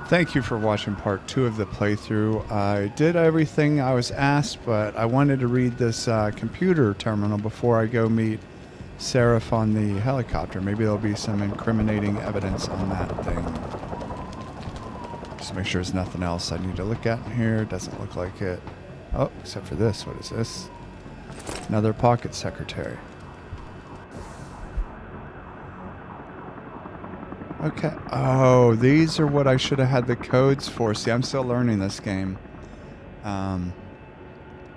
Thank you for watching part 2 of the playthrough. I did everything I was asked, but I wanted to read this computer terminal before I go meet Seraph on the helicopter. Maybe there'll be some incriminating evidence on that thing. Just make sure there's nothing else I need to look at in here. Doesn't look like it. Oh, except for this. What is this? Another pocket secretary. Okay. Oh, these are what I should have had the codes for. See, I'm still learning this game.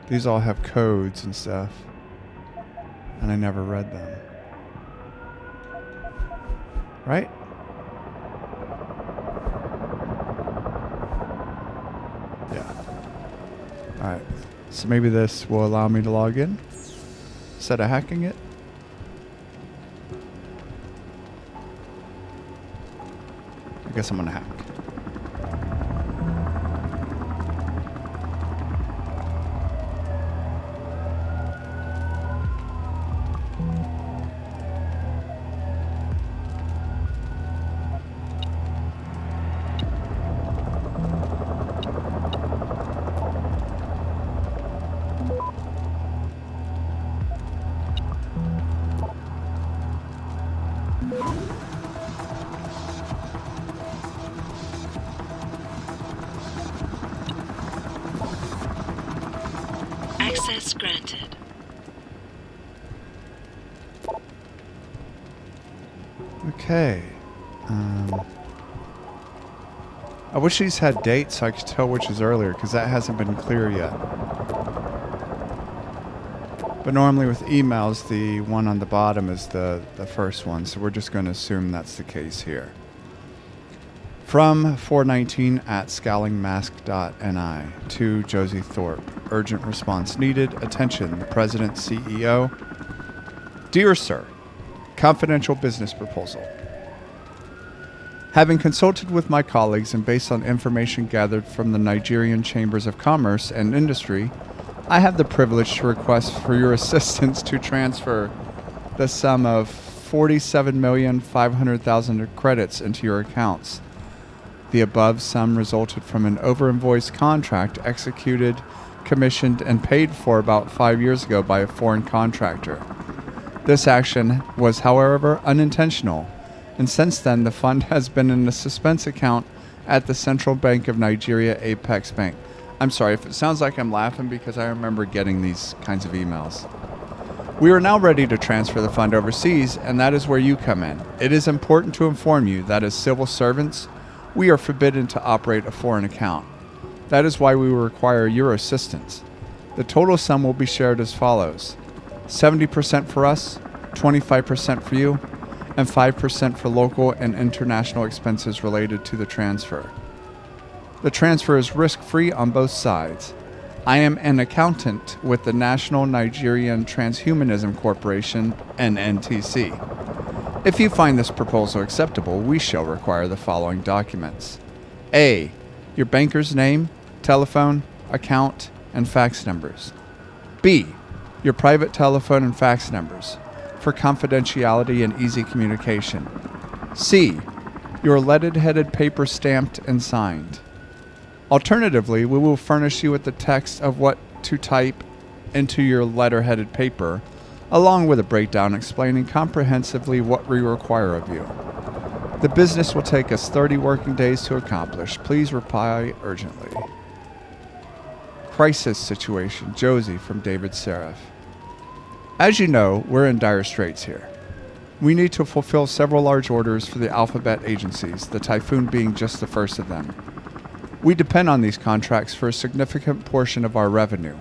These all have codes and stuff. And I never read them. Right? Yeah. Alright. So maybe this will allow me to log in instead of hacking it. I guess I'm gonna hack. Access granted. Okay. I wish these had dates so I could tell which is earlier, because that hasn't been clear yet. But normally with emails, the one on the bottom is the first one, so we're just going to assume that's the case here. From 419 at scowlingmask.ni to Josie Thorpe. Urgent response needed. Attention, the President, CEO. Dear Sir, confidential business proposal. Having consulted with my colleagues and based on information gathered from the Nigerian Chambers of Commerce and Industry, I have the privilege to request for your assistance to transfer the sum of $47,500,000 credits into your accounts. The above sum resulted from an over-invoiced contract executed, commissioned, and paid for about 5 years ago by a foreign contractor. This action was, however, unintentional, and since then the fund has been in a suspense account at the Central Bank of Nigeria, Apex Bank. I'm sorry if it sounds like I'm laughing because I remember getting these kinds of emails. We are now ready to transfer the fund overseas, and that is where you come in. It is important to inform you that as civil servants, we are forbidden to operate a foreign account. That is why we will require your assistance. The total sum will be shared as follows: 70% for us, 25% for you, and 5% for local and international expenses related to the transfer. The transfer is risk-free on both sides. I am an accountant with the National Nigerian Transhumanism Corporation, NNTC. If you find this proposal acceptable, we shall require the following documents. A. Your banker's name, telephone, account, and fax numbers. B. Your private telephone and fax numbers for confidentiality and easy communication. C. Your leaded-headed paper stamped and signed. Alternatively, we will furnish you with the text of what to type into your letter-headed paper, along with a breakdown explaining comprehensively what we require of you. The business will take us 30 working days to accomplish. Please reply urgently. Crisis situation. Josie from David Seraph. As you know, we're in dire straits here. We need to fulfill several large orders for the alphabet agencies, the Typhoon being just the first of them. We depend on these contracts for a significant portion of our revenue,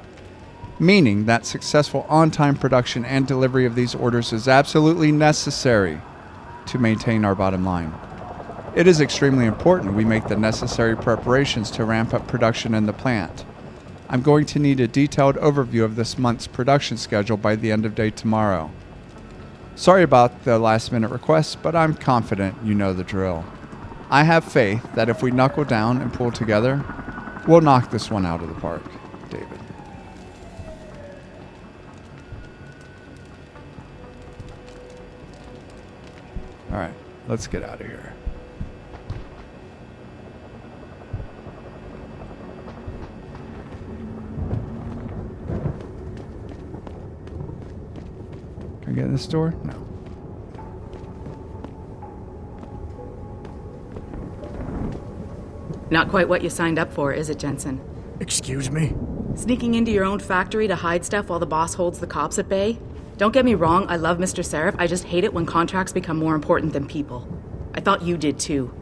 meaning that successful on-time production and delivery of these orders is absolutely necessary to maintain our bottom line. It is extremely important we make the necessary preparations to ramp up production in the plant. I'm going to need a detailed overview of this month's production schedule by the end of day tomorrow. Sorry about the last-minute request, but I'm confident you know the drill. I have faith that if we knuckle down and pull together, we'll knock this one out of the park. David. All right, let's get out of here. in this door? No. Not quite what you signed up for, is it, Jensen? Excuse me? Sneaking into your own factory to hide stuff while the boss holds the cops at bay? Don't get me wrong, I love Mr. Seraph. I just hate it when contracts become more important than people. I thought you did too.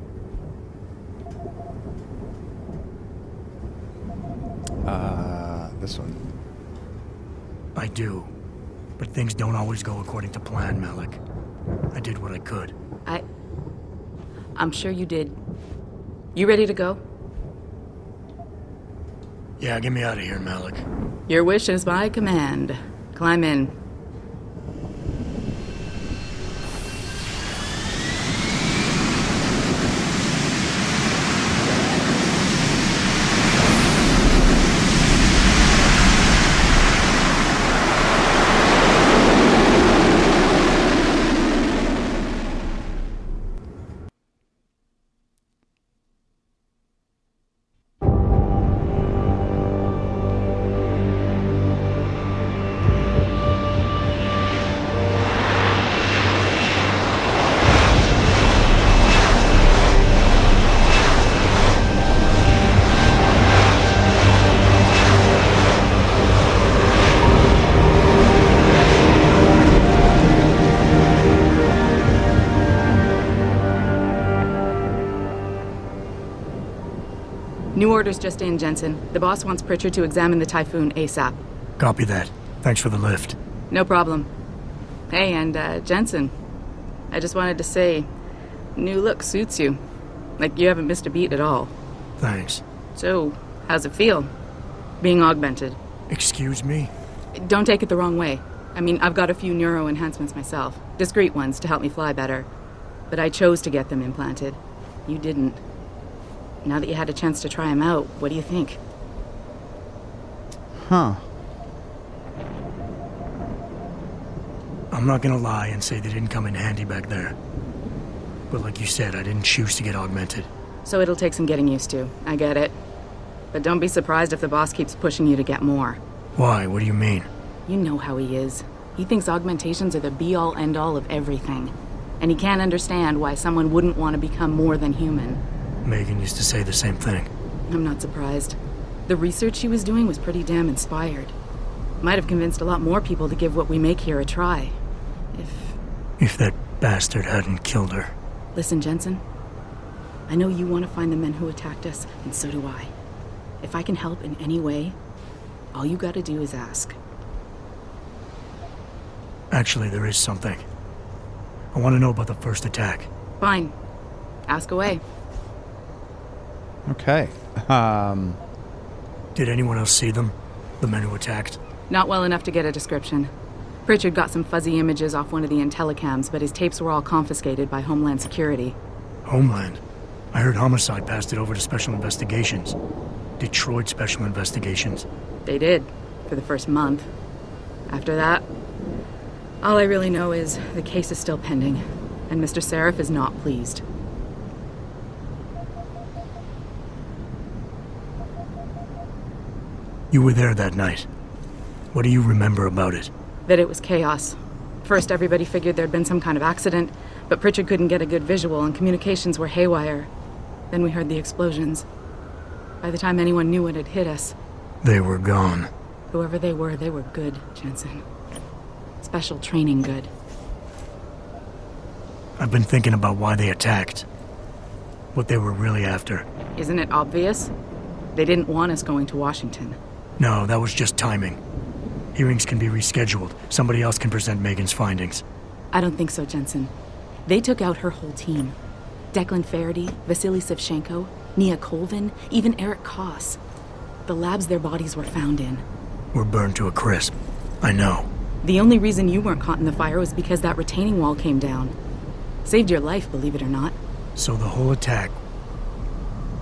This one. I do. But things don't always go according to plan, Malik. I did what I could. I'm sure you did. You ready to go? Yeah, get me out of here, Malik. Your wish is my command. Climb in. New orders just in, Jensen. The boss wants Pritchard to examine the Typhoon ASAP. Copy that. Thanks for the lift. No problem. Hey, and Jensen, I just wanted to say, new look suits you. Like you haven't missed a beat at all. Thanks. So, how's it feel? Being augmented? Excuse me? Don't take it the wrong way. I mean, I've got a few neuro enhancements myself. Discreet ones to help me fly better. But I chose to get them implanted. You didn't. Now that you had a chance to try them out, what do you think? Huh. I'm not gonna lie and say they didn't come in handy back there. But like you said, I didn't choose to get augmented. So it'll take some getting used to. I get it. But don't be surprised if the boss keeps pushing you to get more. Why? What do you mean? You know how he is. He thinks augmentations are the be-all, end-all of everything. And he can't understand why someone wouldn't want to become more than human. Megan used to say the same thing. I'm not surprised. The research she was doing was pretty damn inspired. Might have convinced a lot more people to give what we make here a try. If that bastard hadn't killed her. Listen, Jensen. I know you want to find the men who attacked us, and so do I. If I can help in any way, all you gotta do is ask. Actually, there is something. I want to know about the first attack. Fine. Ask away. Okay. Did anyone else see them? The men who attacked? Not well enough to get a description. Pritchard got some fuzzy images off one of the Intellicams, but his tapes were all confiscated by Homeland Security. Homeland? I heard Homicide passed it over to Special Investigations. Detroit Special Investigations. They did, for the first month. After that, all I really know is the case is still pending, and Mr. Seraph is not pleased. You were there that night. What do you remember about it? That it was chaos. First, everybody figured there'd been some kind of accident, but Pritchard couldn't get a good visual and communications were haywire. Then we heard the explosions. By the time anyone knew what had hit us... They were gone. Whoever they were good, Jensen. Special training good. I've been thinking about why they attacked. What they were really after. Isn't it obvious? They didn't want us going to Washington. No, that was just timing. Hearings can be rescheduled. Somebody else can present Megan's findings. I don't think so, Jensen. They took out her whole team. Declan Faraday, Vasily Savchenko, Nia Colvin, even Eric Koss. The labs their bodies were found in. Were burned to a crisp. I know. The only reason you weren't caught in the fire was because that retaining wall came down. Saved your life, believe it or not. So the whole attack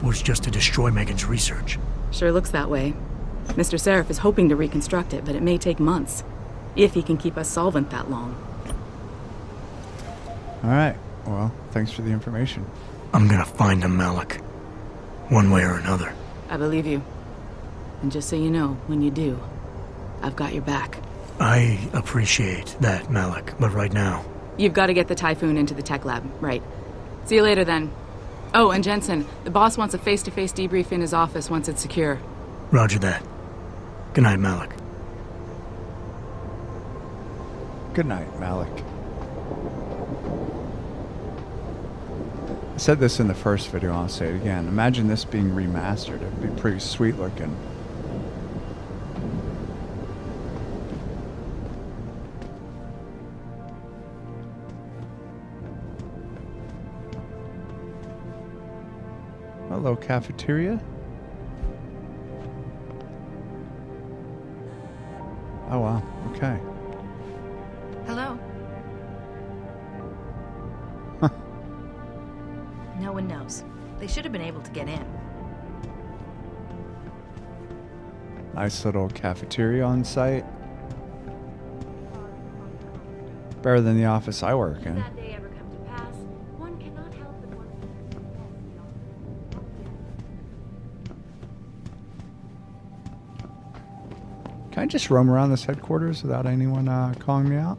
was just to destroy Megan's research. Sure looks that way. Mr. Seraph is hoping to reconstruct it, but it may take months. If he can keep us solvent that long. Alright. Well, thanks for the information. I'm gonna find him, Malik. One way or another. I believe you. And just so you know, when you do, I've got your back. I appreciate that, Malik, but right now... You've got to get the Typhoon into the tech lab, right. See you later, then. Oh, and Jensen, the boss wants a face-to-face debrief in his office once it's secure. Roger that. Good night, Malik. Good night, Malik. I said this in the first video, I'll say it again. Imagine this being remastered. It would be pretty sweet looking. Hello, cafeteria. Oh, wow. Okay. Hello? Huh. No one knows. They should have been able to get in. Nice little cafeteria on site. Better than the office I work in. That day ever come to pass, one cannot help but want Can I just roam around this headquarters without anyone calling me out?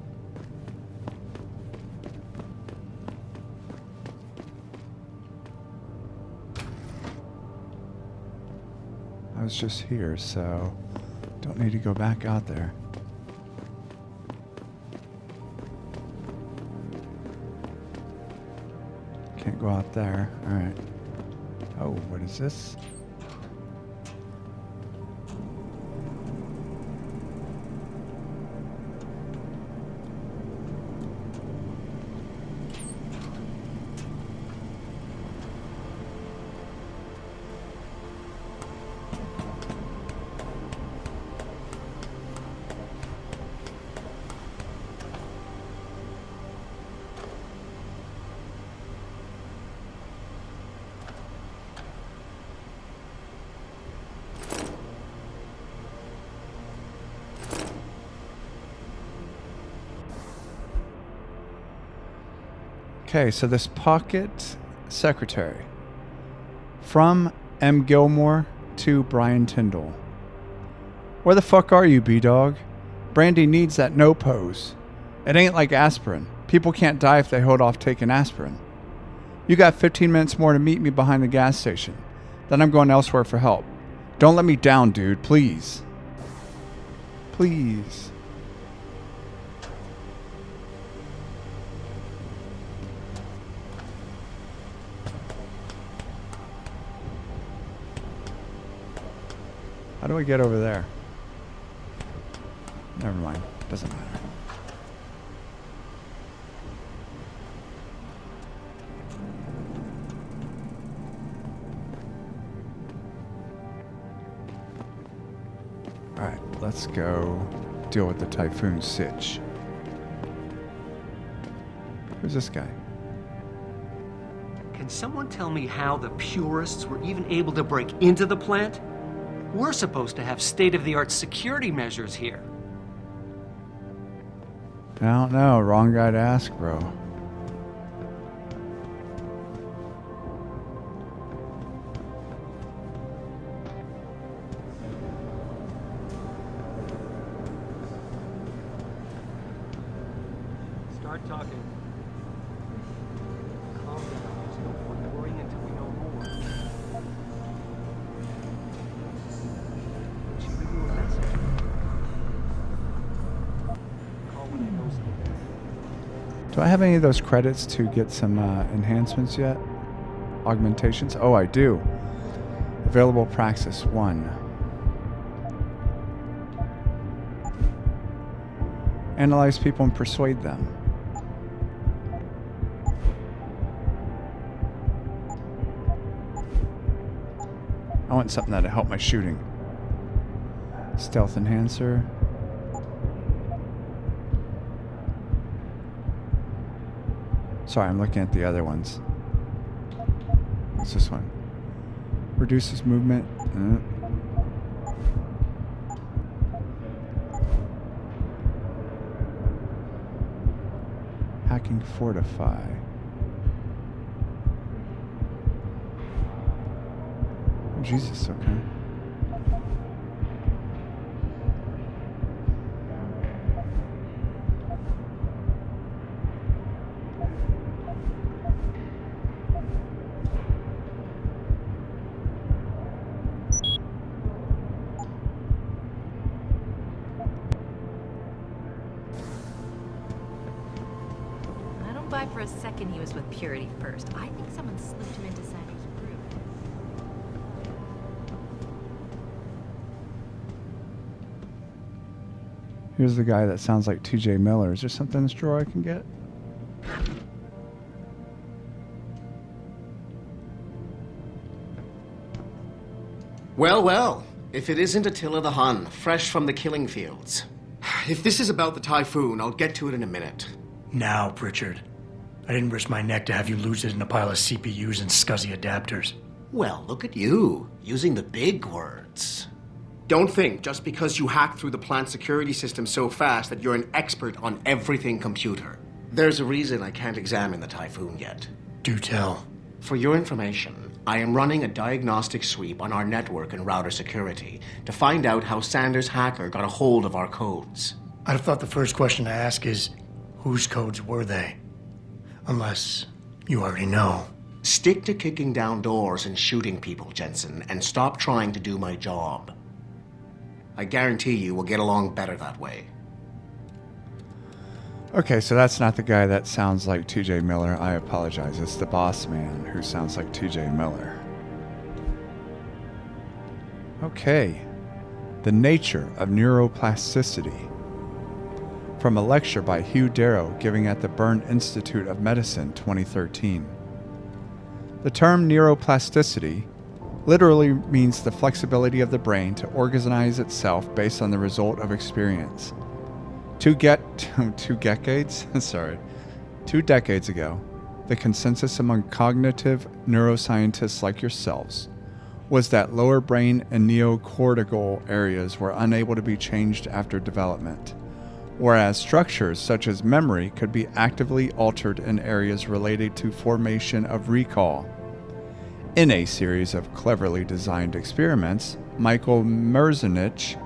I was just here, so don't need to go back out there. Can't go out there. All right. Oh, what is this? Okay, so this pocket secretary. From M. Gilmore to Brian Tyndall. Where the fuck are you, B-Dog? Brandy needs that no pose. It ain't like aspirin. People can't die if they hold off taking aspirin. You got 15 minutes more to meet me behind the gas station. Then I'm going elsewhere for help. Don't let me down, dude, please. Please. How do I get over there? Never mind. Doesn't matter. Alright, let's go deal with the Typhoon sitch. Who's this guy? Can someone tell me how the purists were even able to break into the plant? We're supposed to have state-of-the-art security measures here. I don't know. Wrong guy to ask, bro. Start talking. Calm down. There's no point worrying until we know more. Did she leave you a message? Call when I know something. Do I have any of those credits to get some enhancements yet? Augmentations? Oh, I do. Available praxis 1. Analyze people and persuade them. I want something that'll help my shooting. Stealth enhancer. Sorry, I'm looking at the other ones. What's this one? Reduces movement. Hacking fortify. Oh, Jesus, okay. a second he was with Purity first. I think someone slipped him into Sanders' group. Here's the guy that sounds like TJ Miller. Is there something in this drawer I can get? Well, well. If it isn't Attila the Hun, fresh from the killing fields. If this is about the typhoon, I'll get to it in a minute. Now, Pritchard. I didn't risk my neck to have you lose it in a pile of CPUs and scuzzy adapters. Well, look at you, using the big words. Don't think just because you hacked through the plant security system so fast that you're an expert on everything computer. There's a reason I can't examine the typhoon yet. Do tell. For your information, I am running a diagnostic sweep on our network and router security to find out how Sanders' hacker got a hold of our codes. I'd have thought the first question to ask is, whose codes were they? Unless you already know. Stick to kicking down doors and shooting people, Jensen, and stop trying to do my job. I guarantee you we'll get along better that way. Okay, so that's not the guy that sounds like TJ Miller. I apologize. It's the boss man who sounds like TJ Miller. Okay. The nature of neuroplasticity. From a lecture by Hugh Darrow giving at the Bern Institute of Medicine 2013. The term neuroplasticity literally means the flexibility of the brain to organize itself based on the result of experience. 2 decades ago, the consensus among cognitive neuroscientists like yourselves was that lower brain and neocortical areas were unable to be changed after development, whereas structures such as memory could be actively altered in areas related to formation of recall. In a series of cleverly designed experiments, Michael Merzenich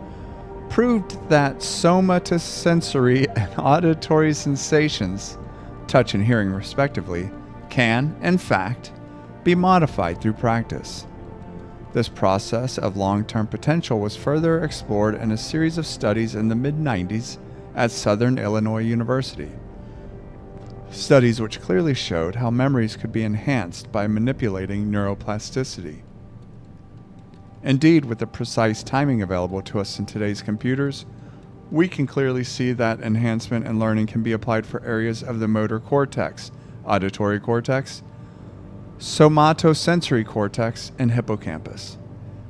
proved that somatosensory and auditory sensations, touch and hearing respectively, can, in fact, be modified through practice. This process of long-term potential was further explored in a series of studies in the mid-90s at Southern Illinois University. Studies which clearly showed how memories could be enhanced by manipulating neuroplasticity. Indeed, with the precise timing available to us in today's computers, we can clearly see that enhancement and learning can be applied for areas of the motor cortex, auditory cortex, somatosensory cortex, and hippocampus.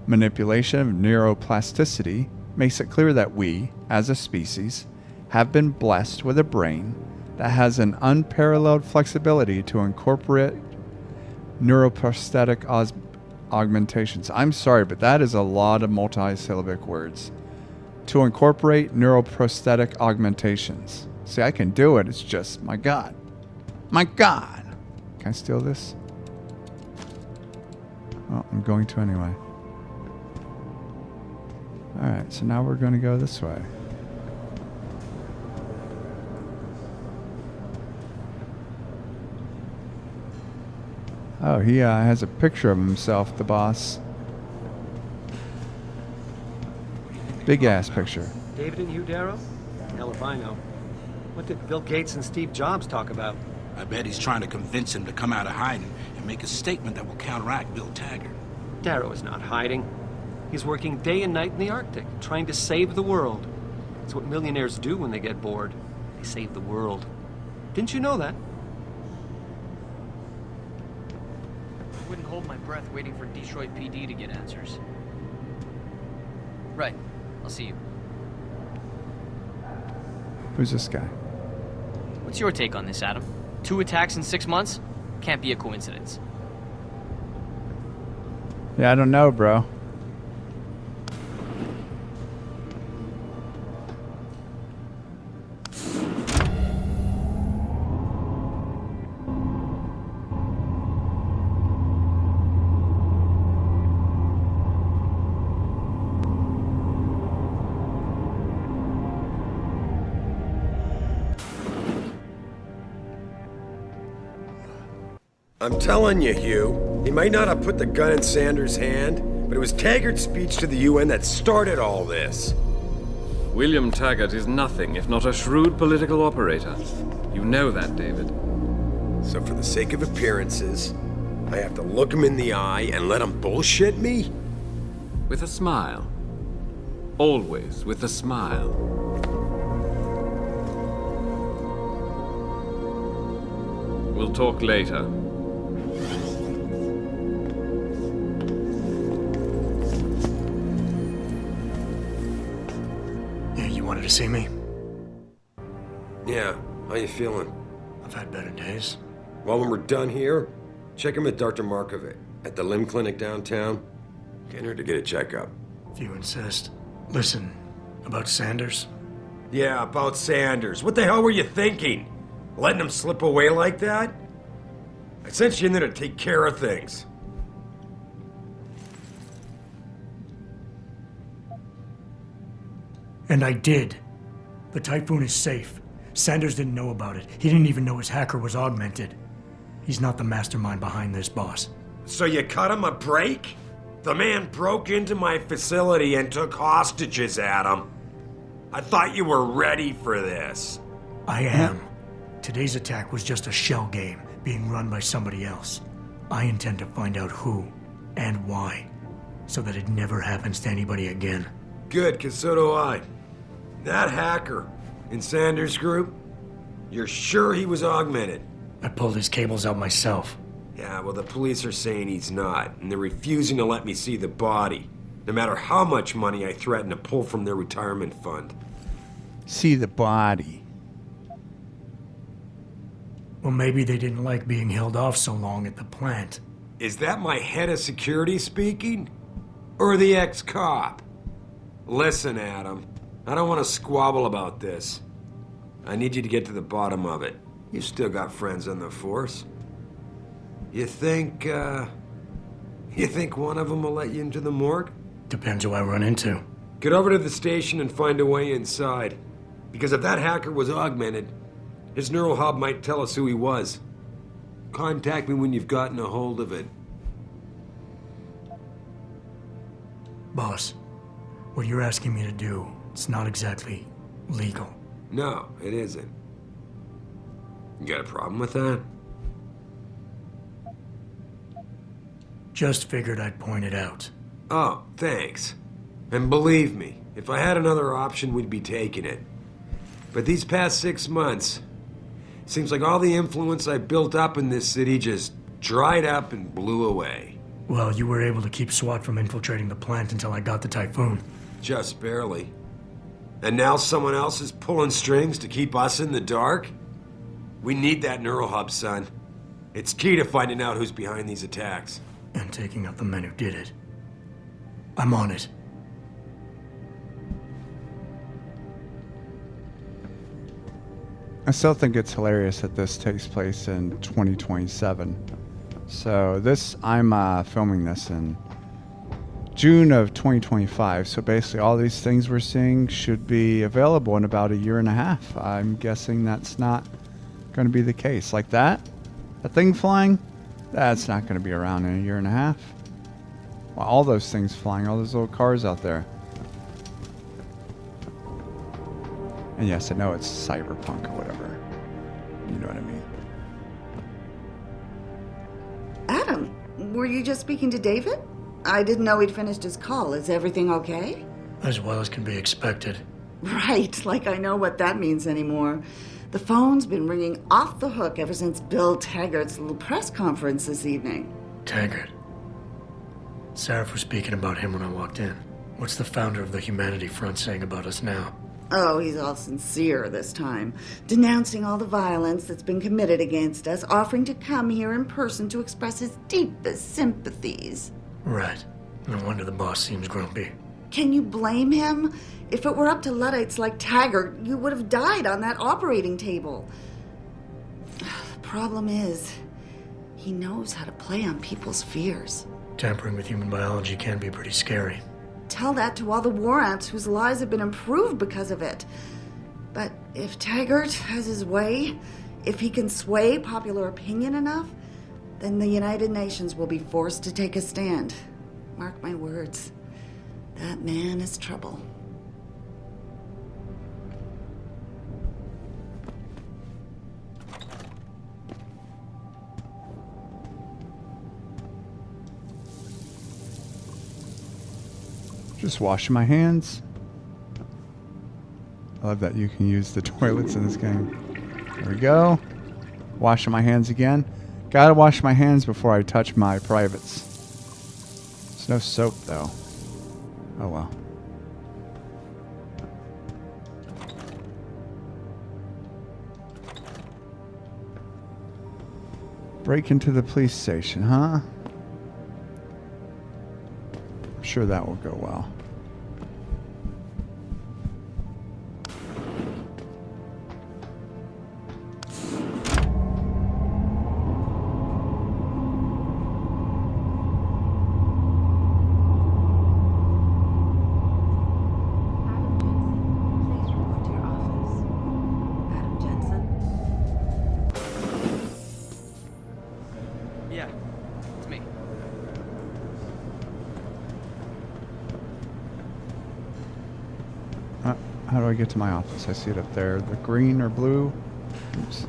Manipulation of neuroplasticity makes it clear that we, as a species, have been blessed with a brain that has an unparalleled flexibility to incorporate neuroprosthetic augmentations. I'm sorry, but that is a lot of multi-syllabic words. To incorporate neuroprosthetic augmentations. See, I can do it. It's just, my God. My God. Can I steal this? Oh, I'm going to anyway. Alright, so now we're going to go this way. Oh, he has a picture of himself, the boss. Big ass picture. David and Hugh Darrow? Hell if I know. What did Bill Gates and Steve Jobs talk about? I bet he's trying to convince him to come out of hiding and make a statement that will counteract Bill Taggart. Darrow is not hiding. He's working day and night in the Arctic, trying to save the world. It's what millionaires do when they get bored. They save the world. Didn't you know that? I wouldn't hold my breath waiting for Detroit PD to get answers. Right. I'll see you. Who's this guy? What's your take on this, Adam? 2 attacks in 6 months? Can't be a coincidence. Yeah, I don't know, bro. I'm telling you, Hugh, he might not have put the gun in Sanders' hand, but it was Taggart's speech to the UN that started all this. William Taggart is nothing if not a shrewd political operator. You know that, David. So for the sake of appearances, I have to look him in the eye and let him bullshit me? With a smile. Always with a smile. We'll talk later. Yeah, you wanted to see me? Yeah, how you feeling? I've had better days. Well, when we're done here, check him with Dr. Markovic at the limb clinic downtown. Get her to get a checkup. If you insist. Listen, about Sanders? Yeah, about Sanders. What the hell were you thinking? Letting him slip away like that? I sent you in there to take care of things. And I did. The Typhoon is safe. Sanders didn't know about it. He didn't even know his hacker was augmented. He's not the mastermind behind this, boss. So you cut him a break? The man broke into my facility and took hostages, Adam. I thought you were ready for this. I am. Today's attack was just a shell game being run by somebody else. I intend to find out who and why, so that it never happens to anybody again. Good, 'cause so do I. That hacker in Sanders' group, you're sure he was augmented? I pulled his cables out myself. Yeah, well, the police are saying he's not, and they're refusing to let me see the body, no matter how much money I threaten to pull from their retirement fund. See the body. Well, maybe they didn't like being held off so long at the plant. Is that my head of security speaking? Or the ex-cop? Listen, Adam, I don't want to squabble about this. I need you to get to the bottom of it. You still got friends on the force. You think one of them will let you into the morgue? Depends who I run into. Get over to the station and find a way inside. Because if that hacker was augmented, his neural hub might tell us who he was. Contact me when you've gotten a hold of it. Boss, what you're asking me to do, it's not exactly legal. No, it isn't. You got a problem with that? Just figured I'd point it out. Oh, thanks. And believe me, if I had another option, we'd be taking it. But these past 6 months, seems like all the influence I built up in this city just dried up and blew away. Well, you were able to keep SWAT from infiltrating the plant until I got the Typhoon. Just barely. And now someone else is pulling strings to keep us in the dark? We need that neural hub, son. It's key to finding out who's behind these attacks. And taking out the men who did it. I'm on it. I still think it's hilarious that this takes place in 2027. So I'm filming this in June of 2025. So basically all these things we're seeing should be available in about a year and a half. I'm guessing that's not going to be the case. Like that thing flying, that's not going to be around in a year and a half. Well, all those things flying, all those little cars out there. And yes, I know it's cyberpunk or whatever. You know what I mean. Adam, were you just speaking to David? I didn't know he'd finished his call. Is everything okay? As well as can be expected. Right, like I know what that means anymore. The phone's been ringing off the hook ever since Bill Taggart's little press conference this evening. Taggart. Sarah was speaking about him when I walked in. What's the founder of the Humanity Front saying about us now? Oh, he's all sincere this time, denouncing all the violence that's been committed against us, offering to come here in person to express his deepest sympathies. Right. No wonder the boss seems grumpy. Can you blame him? If it were up to Luddites like Taggart, you would have died on that operating table. The problem is, he knows how to play on people's fears. Tampering with human biology can be pretty scary. Tell that to all the war amps whose lives have been improved because of it. But if Taggart has his way, if he can sway popular opinion enough, then the United Nations will be forced to take a stand. Mark my words. That man is trouble. Just washing my hands. I love that you can use the toilets in this game. There we go. Washing my hands again. Gotta wash my hands before I touch my privates. There's no soap, though. Oh, well. Break into the police station, huh? I'm sure that will go well. Yeah, it's me. How do I get to my office? I see it up there. The green or blue? Oops.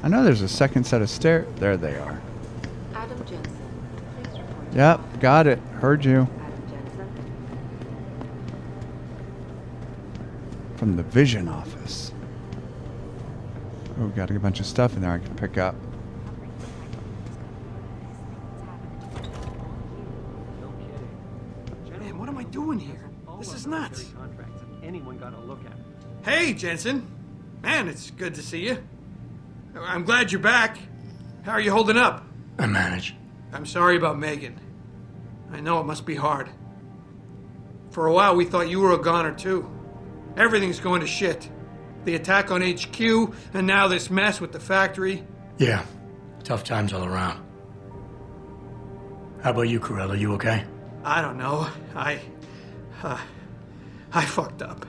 I know there's a second set of stairs. There they are. Adam Jensen, please report. Yep, got it. Heard you. Adam Jensen. From the vision office. Oh, got a bunch of stuff in there I can pick up. Man, what am I doing here? This is nuts. Anyone got a look at it. Hey, Jensen. Man, it's good to see you. I'm glad you're back. How are you holding up? I manage. I'm sorry about Megan. I know it must be hard. For a while, we thought you were a goner, too. Everything's going to shit. The attack on HQ, and now this mess with the factory. Yeah, tough times all around. How about you, Corella? You okay? I don't know. I fucked up.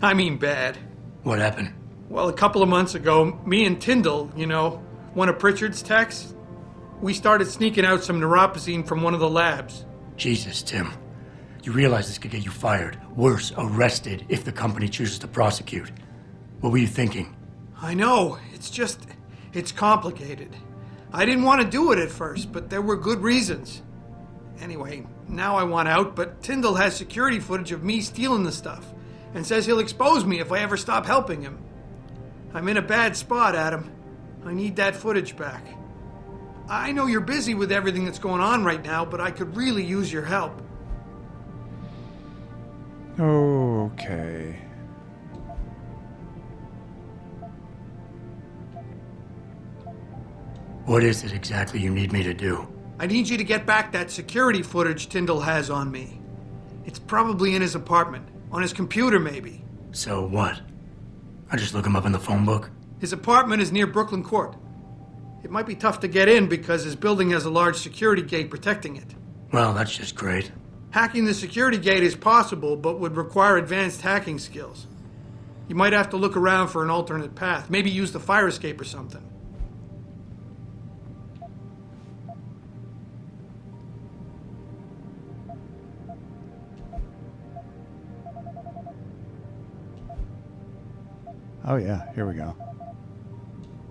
I mean bad. What happened? Well, a couple of months ago, me and Tyndall, you know, one of Pritchard's techs, we started sneaking out some neuropozyne from one of the labs. Jesus, Tim. You realize this could get you fired. Worse, arrested if the company chooses to prosecute. What were you thinking? I know. It's complicated. I didn't want to do it at first, but there were good reasons. Anyway, now I want out, but Tyndall has security footage of me stealing the stuff and says he'll expose me if I ever stop helping him. I'm in a bad spot, Adam. I need that footage back. I know you're busy with everything that's going on right now, but I could really use your help. Okay. What is it exactly you need me to do? I need you to get back that security footage Tyndall has on me. It's probably in his apartment. On his computer, maybe. So what? I just look him up in the phone book? His apartment is near Brooklyn Court. It might be tough to get in because his building has a large security gate protecting it. Well, that's just great. Hacking the security gate is possible, but would require advanced hacking skills. You might have to look around for an alternate path. Maybe use the fire escape or something. Oh yeah, here we go.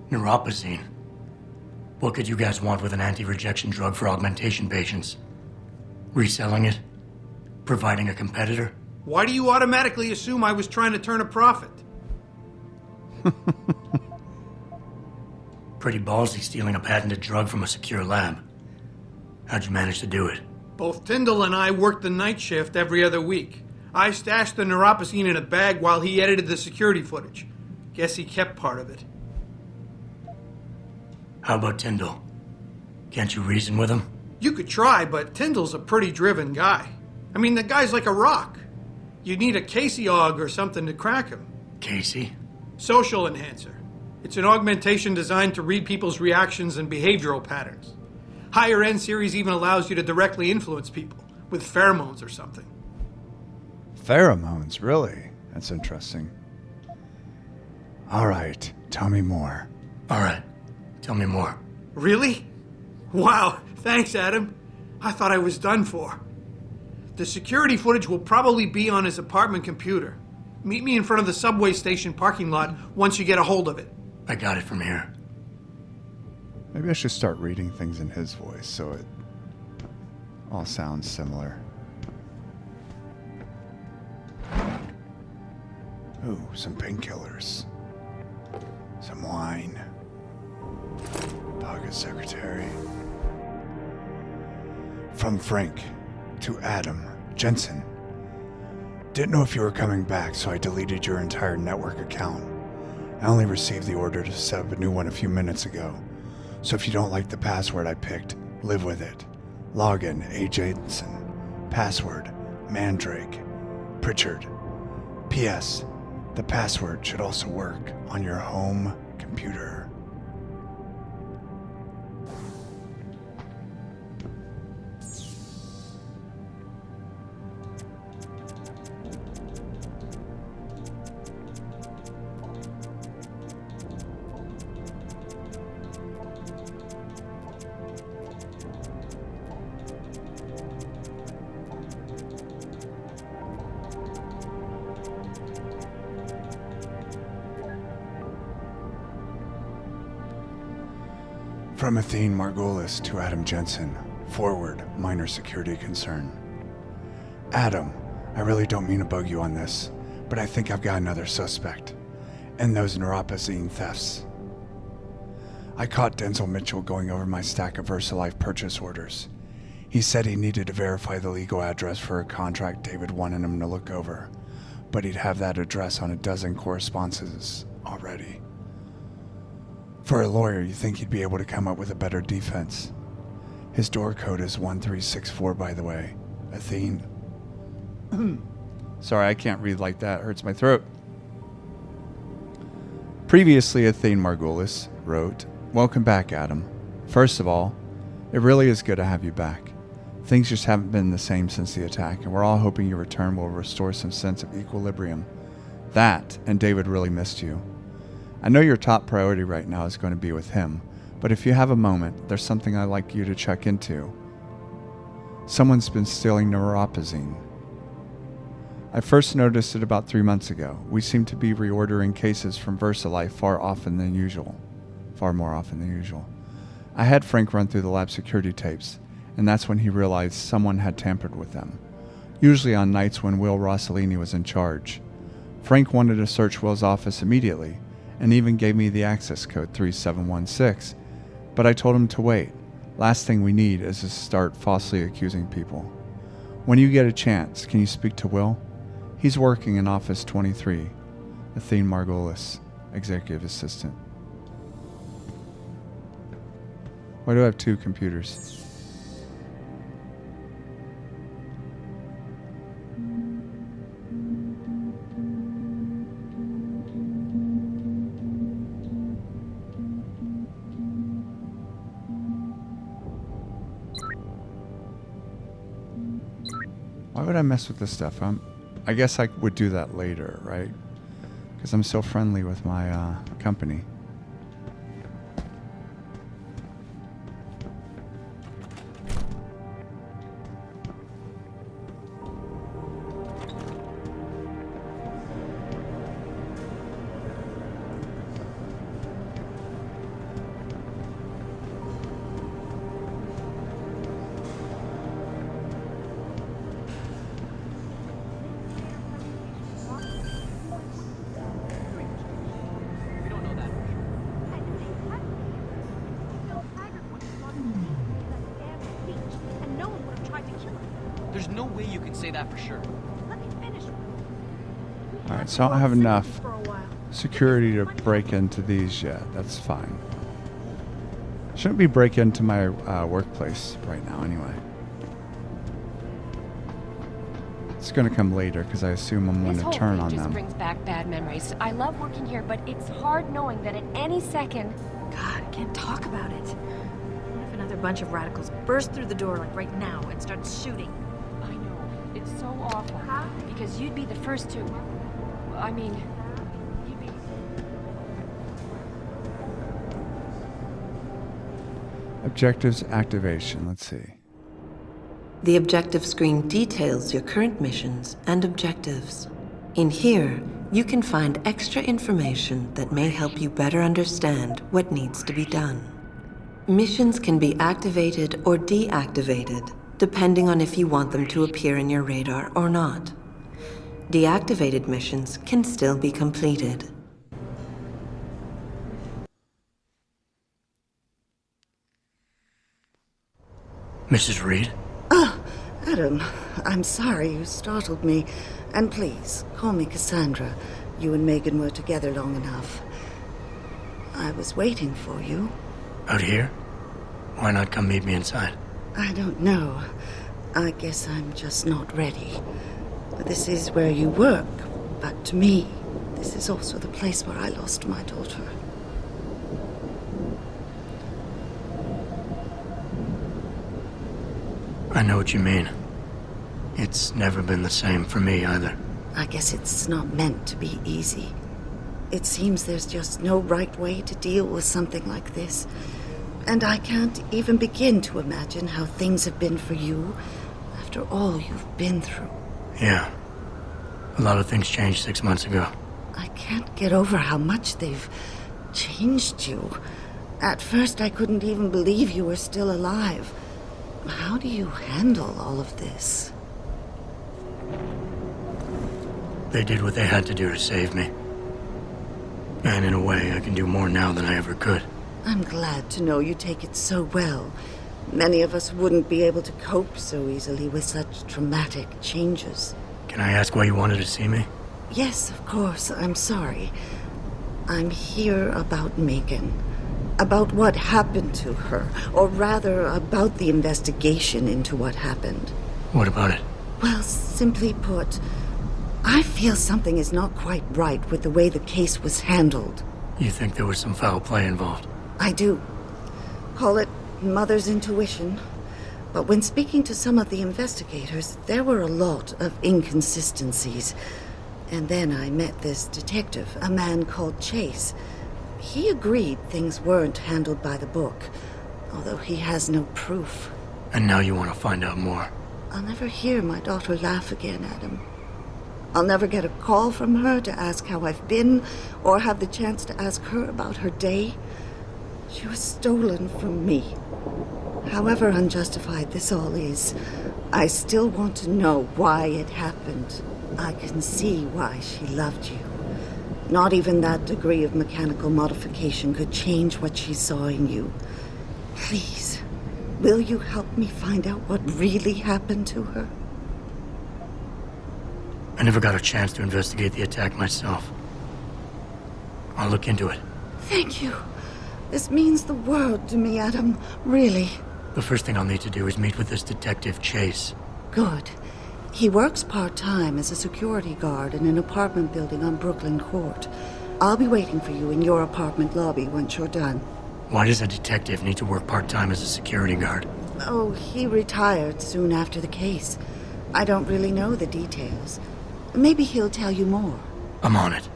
Neuropozyne. What could you guys want with an anti-rejection drug for augmentation patients? Reselling it? Providing a competitor? Why do you automatically assume I was trying to turn a profit? Pretty ballsy stealing a patented drug from a secure lab. How'd you manage to do it? Both Tyndall and I worked the night shift every other week. I stashed the neuropozyne in a bag while he edited the security footage. Guess he kept part of it. How about Tyndall? Can't you reason with him? You could try, but Tyndall's a pretty driven guy. I mean, the guy's like a rock. You'd need a Casey aug or something to crack him. Casey? Social enhancer. It's an augmentation designed to read people's reactions and behavioral patterns. Higher end series even allows you to directly influence people with pheromones or something. Pheromones, really? That's interesting. All right, tell me more. All right, tell me more. Really? Wow, thanks, Adam. I thought I was done for. The security footage will probably be on his apartment computer. Meet me in front of the subway station parking lot once you get a hold of it. I got it from here. Maybe I should start reading things in his voice so it all sounds similar. Ooh, some painkillers. Some wine. Dog secretary. From Frank to Adam Jensen. Didn't know if you were coming back, so I deleted your entire network account. I only received the order to set up a new one a few minutes ago. So if you don't like the password I picked, live with it. Login A. Jensen. Password Mandrake. Pritchard. P.S. The password should also work on your home computer. From Athene Margolis to Adam Jensen. Forward, minor security concern. Adam, I really don't mean to bug you on this, but I think I've got another suspect. And those neuropazine thefts. I caught Denzel Mitchell going over my stack of VersaLife purchase orders. He said he needed to verify the legal address for a contract David wanted him to look over, but he'd have that address on a dozen correspondences already. For a lawyer, you think he'd be able to come up with a better defense. His door code is 1364, by the way. Athene. Sorry, I can't read like that. It hurts my throat. Previously, Athene Margolis wrote, "Welcome back, Adam. First of all, it really is good to have you back. Things just haven't been the same since the attack, and we're all hoping your return will restore some sense of equilibrium. That, and David really missed you. I know your top priority right now is going to be with him, but if you have a moment, there's something I'd like you to check into. Someone's been stealing neuropazine. I first noticed it about 3 months ago. We seem to be reordering cases from VersaLife far more often than usual. I had Frank run through the lab security tapes, and that's when he realized someone had tampered with them, usually on nights when Will Rossellini was in charge. Frank wanted to search Will's office immediately, and even gave me the access code 3716, but I told him to wait. Last thing we need is to start falsely accusing people. When you get a chance, can you speak to Will? He's working in Office 23. Athene Margolis, Executive Assistant." Why do I have two computers? Why would I mess with this stuff? I guess I would do that later, right? Because I'm so friendly with my company. There's no way you can say that for sure. Alright, so I don't have enough security to break into these yet. That's fine. Shouldn't be break into my workplace right now anyway. It's going to come later because I assume I'm going to turn on them. This whole thing just brings back bad memories. I love working here, but it's hard knowing that at any second... God, I can't talk about it. What if another bunch of radicals burst through the door like right now and start shooting? I know. It's so awful. Because you'd be the first to... I mean... You'd be... Objectives activation. Let's see. The objective screen details your current missions and objectives. In here, you can find extra information that may help you better understand what needs to be done. Missions can be activated or deactivated, depending on if you want them to appear in your radar or not. Deactivated missions can still be completed. Mrs. Reed? Oh, Adam, I'm sorry you startled me. And please, call me Cassandra. You and Megan were together long enough. I was waiting for you. Out here? Why not come meet me inside? I don't know. I guess I'm just not ready. This is where you work, but to me, this is also the place where I lost my daughter. I know what you mean. It's never been the same for me either. I guess it's not meant to be easy. It seems there's just no right way to deal with something like this. And I can't even begin to imagine how things have been for you after all you've been through. Yeah. A lot of things changed 6 months ago. I can't get over how much they've changed you. At first, I couldn't even believe you were still alive. How do you handle all of this? They did what they had to do to save me. And in a way, I can do more now than I ever could. I'm glad to know you take it so well. Many of us wouldn't be able to cope so easily with such traumatic changes. Can I ask why you wanted to see me? Yes, of course. I'm sorry. I'm here about Megan. About what happened to her. Or rather, about the investigation into what happened. What about it? Well, simply put, I feel something is not quite right with the way the case was handled. You think there was some foul play involved? I do. Call it mother's intuition. But when speaking to some of the investigators, there were a lot of inconsistencies. And then I met this detective, a man called Chase. He agreed things weren't handled by the book, although he has no proof. And now you want to find out more? I'll never hear my daughter laugh again, Adam. I'll never get a call from her to ask how I've been, or have the chance to ask her about her day. She was stolen from me. However unjustified this all is, I still want to know why it happened. I can see why she loved you. Not even that degree of mechanical modification could change what she saw in you. Please, will you help me find out what really happened to her? I never got a chance to investigate the attack myself. I'll look into it. Thank you. This means the world to me, Adam. Really. The first thing I'll need to do is meet with this detective, Chase. Good. He works part-time as a security guard in an apartment building on Brooklyn Court. I'll be waiting for you in your apartment lobby once you're done. Why does a detective need to work part-time as a security guard? Oh, he retired soon after the case. I don't really know the details. Maybe he'll tell you more. I'm on it.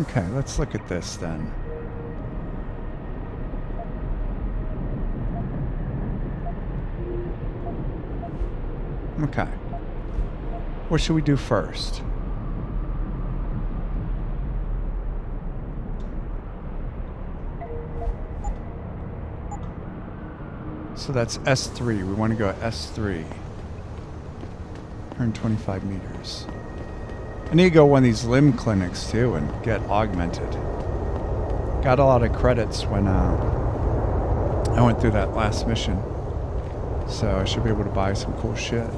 Okay, let's look at this then. Okay. What should we do first? So that's S3. We want to go S3. 125 meters. I need to go one of these limb clinics too and get augmented. Got a lot of credits when I went through that last mission. So I should be able to buy some cool shit.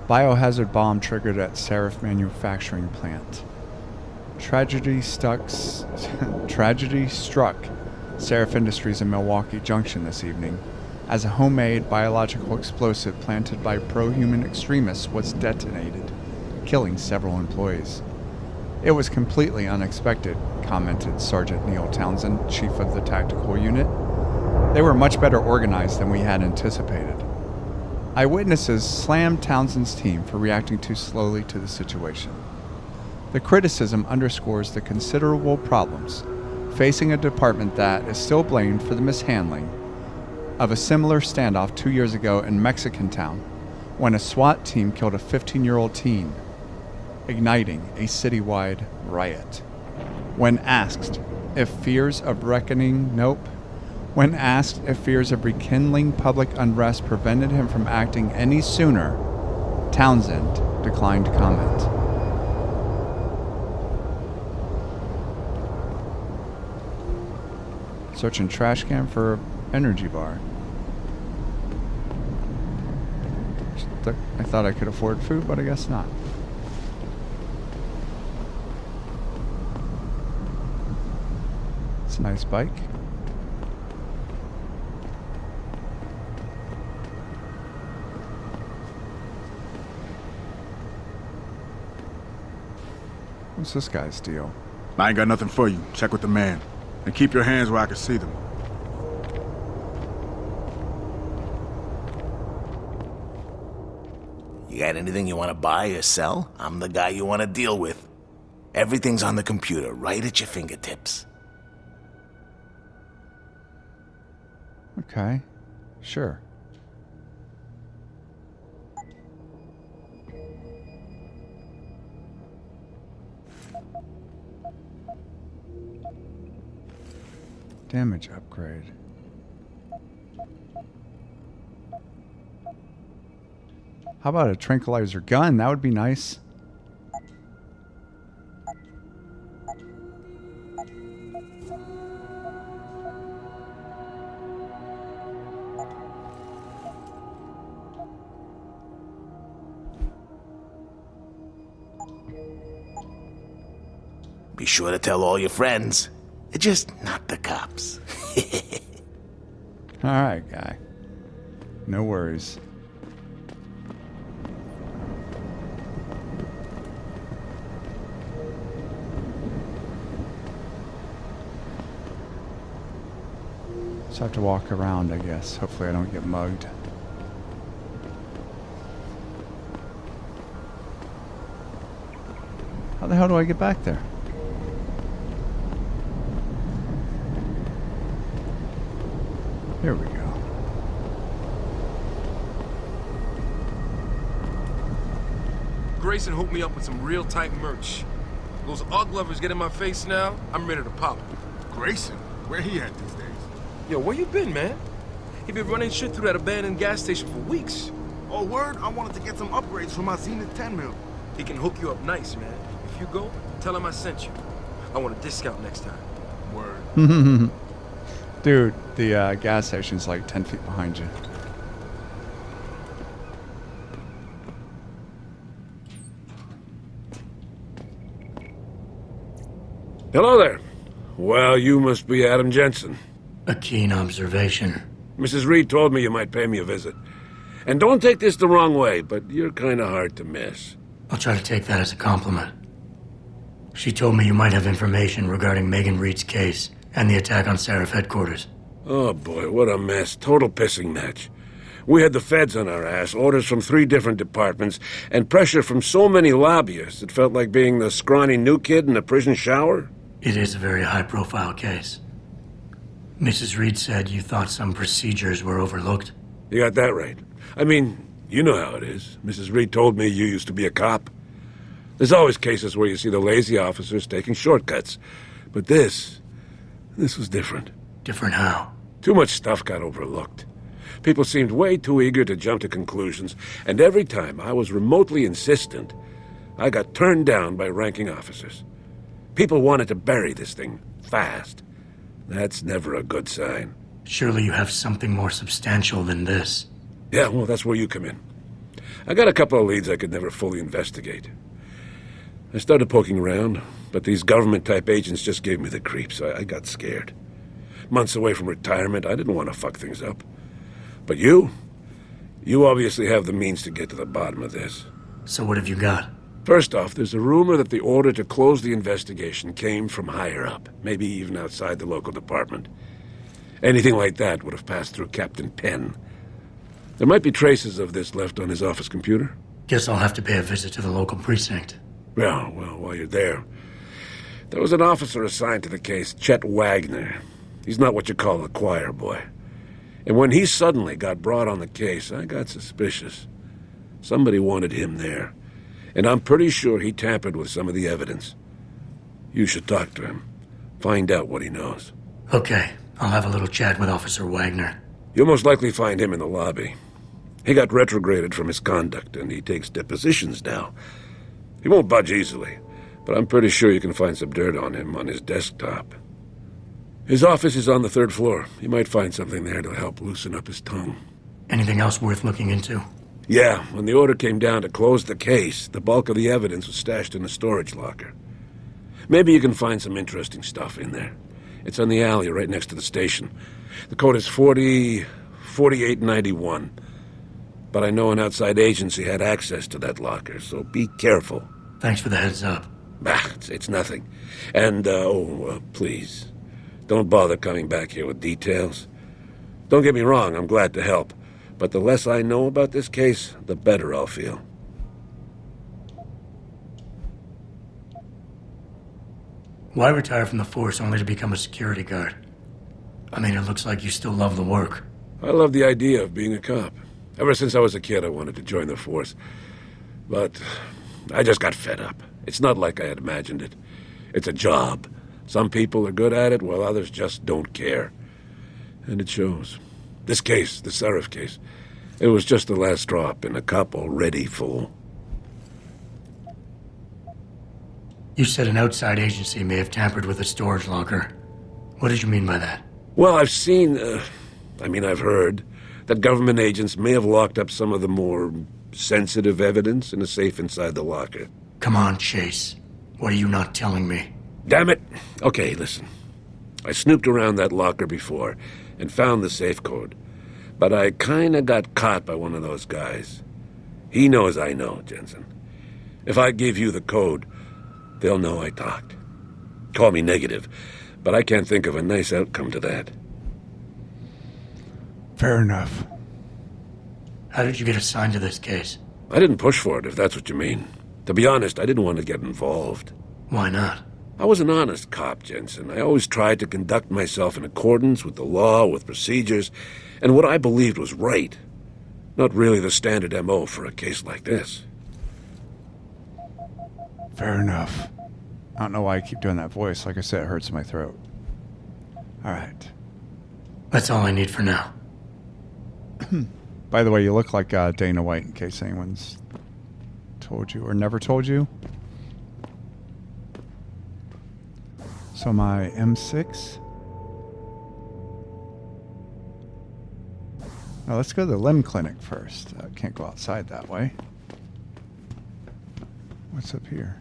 Biohazard bomb triggered at Seraph manufacturing plant. Tragedy struck Seraph Industries in Milwaukee Junction this evening as a homemade biological explosive planted by pro-human extremists was detonated, killing several employees. It was completely unexpected, commented Sergeant Neil Townsend, chief of the tactical unit. They were much better organized than we had anticipated. Eyewitnesses slammed Townsend's team for reacting too slowly to the situation. The criticism underscores the considerable problems facing a department that is still blamed for the mishandling of a similar standoff 2 years ago in Mexican Town when a SWAT team killed a 15-year-old teen, igniting a citywide riot. When asked if fears of rekindling public unrest prevented him from acting any sooner, Townsend declined comment. Searching trash can for energy bar. I thought I could afford food, but I guess not. It's a nice bike. What's this guy's deal? I ain't got nothing for you. Check with the man. And keep your hands where I can see them. You got anything you want to buy or sell? I'm the guy you want to deal with. Everything's on the computer, right at your fingertips. Okay, sure. Damage upgrade. How about a tranquilizer gun? That would be nice. Be sure to tell all your friends. Just not the cops. Alright, guy. No worries. Just have to walk around, I guess. Hopefully I don't get mugged. How the hell do I get back there? Here we go. Grayson hooked me up with some real tight merch. Those UGG lovers get in my face now, I'm ready to pop. Grayson? Where he at these days? Yo, where you been, man? He been running shit through that abandoned gas station for weeks. Oh, word? I wanted to get some upgrades for my Zenith 10 mil. He can hook you up nice, man. If you go, tell him I sent you. I want a discount next time. Word. Dude, the gas station's like 10 feet behind you. Hello there. Well, you must be Adam Jensen. A keen observation. Mrs. Reed told me you might pay me a visit. And don't take this the wrong way, but you're kind of hard to miss. I'll try to take that as a compliment. She told me you might have information regarding Megan Reed's case and the attack on Seraph headquarters. Oh boy, what a mess. Total pissing match. We had the feds on our ass, orders from 3 different departments, and pressure from so many lobbyists it felt like being the scrawny new kid in a prison shower. It is a very high-profile case. Mrs. Reed said you thought some procedures were overlooked. You got that right. I mean, you know how it is. Mrs. Reed told me you used to be a cop. There's always cases where you see the lazy officers taking shortcuts. But this was different. Different how? Too much stuff got overlooked. People seemed way too eager to jump to conclusions, and every time I was remotely insistent, I got turned down by ranking officers. People wanted to bury this thing fast. That's never a good sign. Surely you have something more substantial than this. Yeah, well, that's where you come in. I got a couple of leads I could never fully investigate. I started poking around, but these government-type agents just gave me the creeps. I got scared. Months away from retirement, I didn't want to fuck things up. But you obviously have the means to get to the bottom of this. So what have you got? First off, there's a rumor that the order to close the investigation came from higher up, maybe even outside the local department. Anything like that would have passed through Captain Penn. There might be traces of this left on his office computer. Guess I'll have to pay a visit to the local precinct. Yeah, well, while you're there, there was an officer assigned to the case, Chet Wagner. He's not what you call a choir boy. And when he suddenly got brought on the case, I got suspicious. Somebody wanted him there. And I'm pretty sure he tampered with some of the evidence. You should talk to him. Find out what he knows. Okay, I'll have a little chat with Officer Wagner. You'll most likely find him in the lobby. He got retrograded from his conduct, and he takes depositions now. He won't budge easily, but I'm pretty sure you can find some dirt on him on his desktop. His office is on the 3rd floor. You might find something there to help loosen up his tongue. Anything else worth looking into? Yeah, when the order came down to close the case, the bulk of the evidence was stashed in a storage locker. Maybe you can find some interesting stuff in there. It's on the alley right next to the station. The code is 4891. But I know an outside agency had access to that locker, so be careful. Thanks for the heads up. Bah, it's nothing. And, please, don't bother coming back here with details. Don't get me wrong, I'm glad to help. But the less I know about this case, the better I'll feel. Why retire from the force only to become a security guard? I mean, it looks like you still love the work. I love the idea of being a cop. Ever since I was a kid, I wanted to join the force. But I just got fed up. It's not like I had imagined it. It's a job. Some people are good at it, while others just don't care. And it shows. This case, the Seraph case, it was just the last drop in a cup already full. You said an outside agency may have tampered with a storage locker. What did you mean by that? Well, I've heard that government agents may have locked up some of the more sensitive evidence in a safe inside the locker. Come on, Chase. What are you not telling me? Damn it! Okay, listen. I snooped around that locker before and found the safe code. But I kinda got caught by one of those guys. He knows I know, Jensen. If I give you the code, they'll know I talked. Call me negative, but I can't think of a nice outcome to that. Fair enough. How did you get assigned to this case? I didn't push for it, if that's what you mean. To be honest, I didn't want to get involved. Why not? I was an honest cop, Jensen. I always tried to conduct myself in accordance with the law, with procedures, and what I believed was right. Not really the standard MO for a case like this. Fair enough. I don't know why I keep doing that voice. Like I said, it hurts my throat. All right. That's all I need for now. By the way, you look like Dana White, in case anyone's told you or never told you. So my M6. Now let's go to the limb clinic first. Can't go outside that way. What's up here?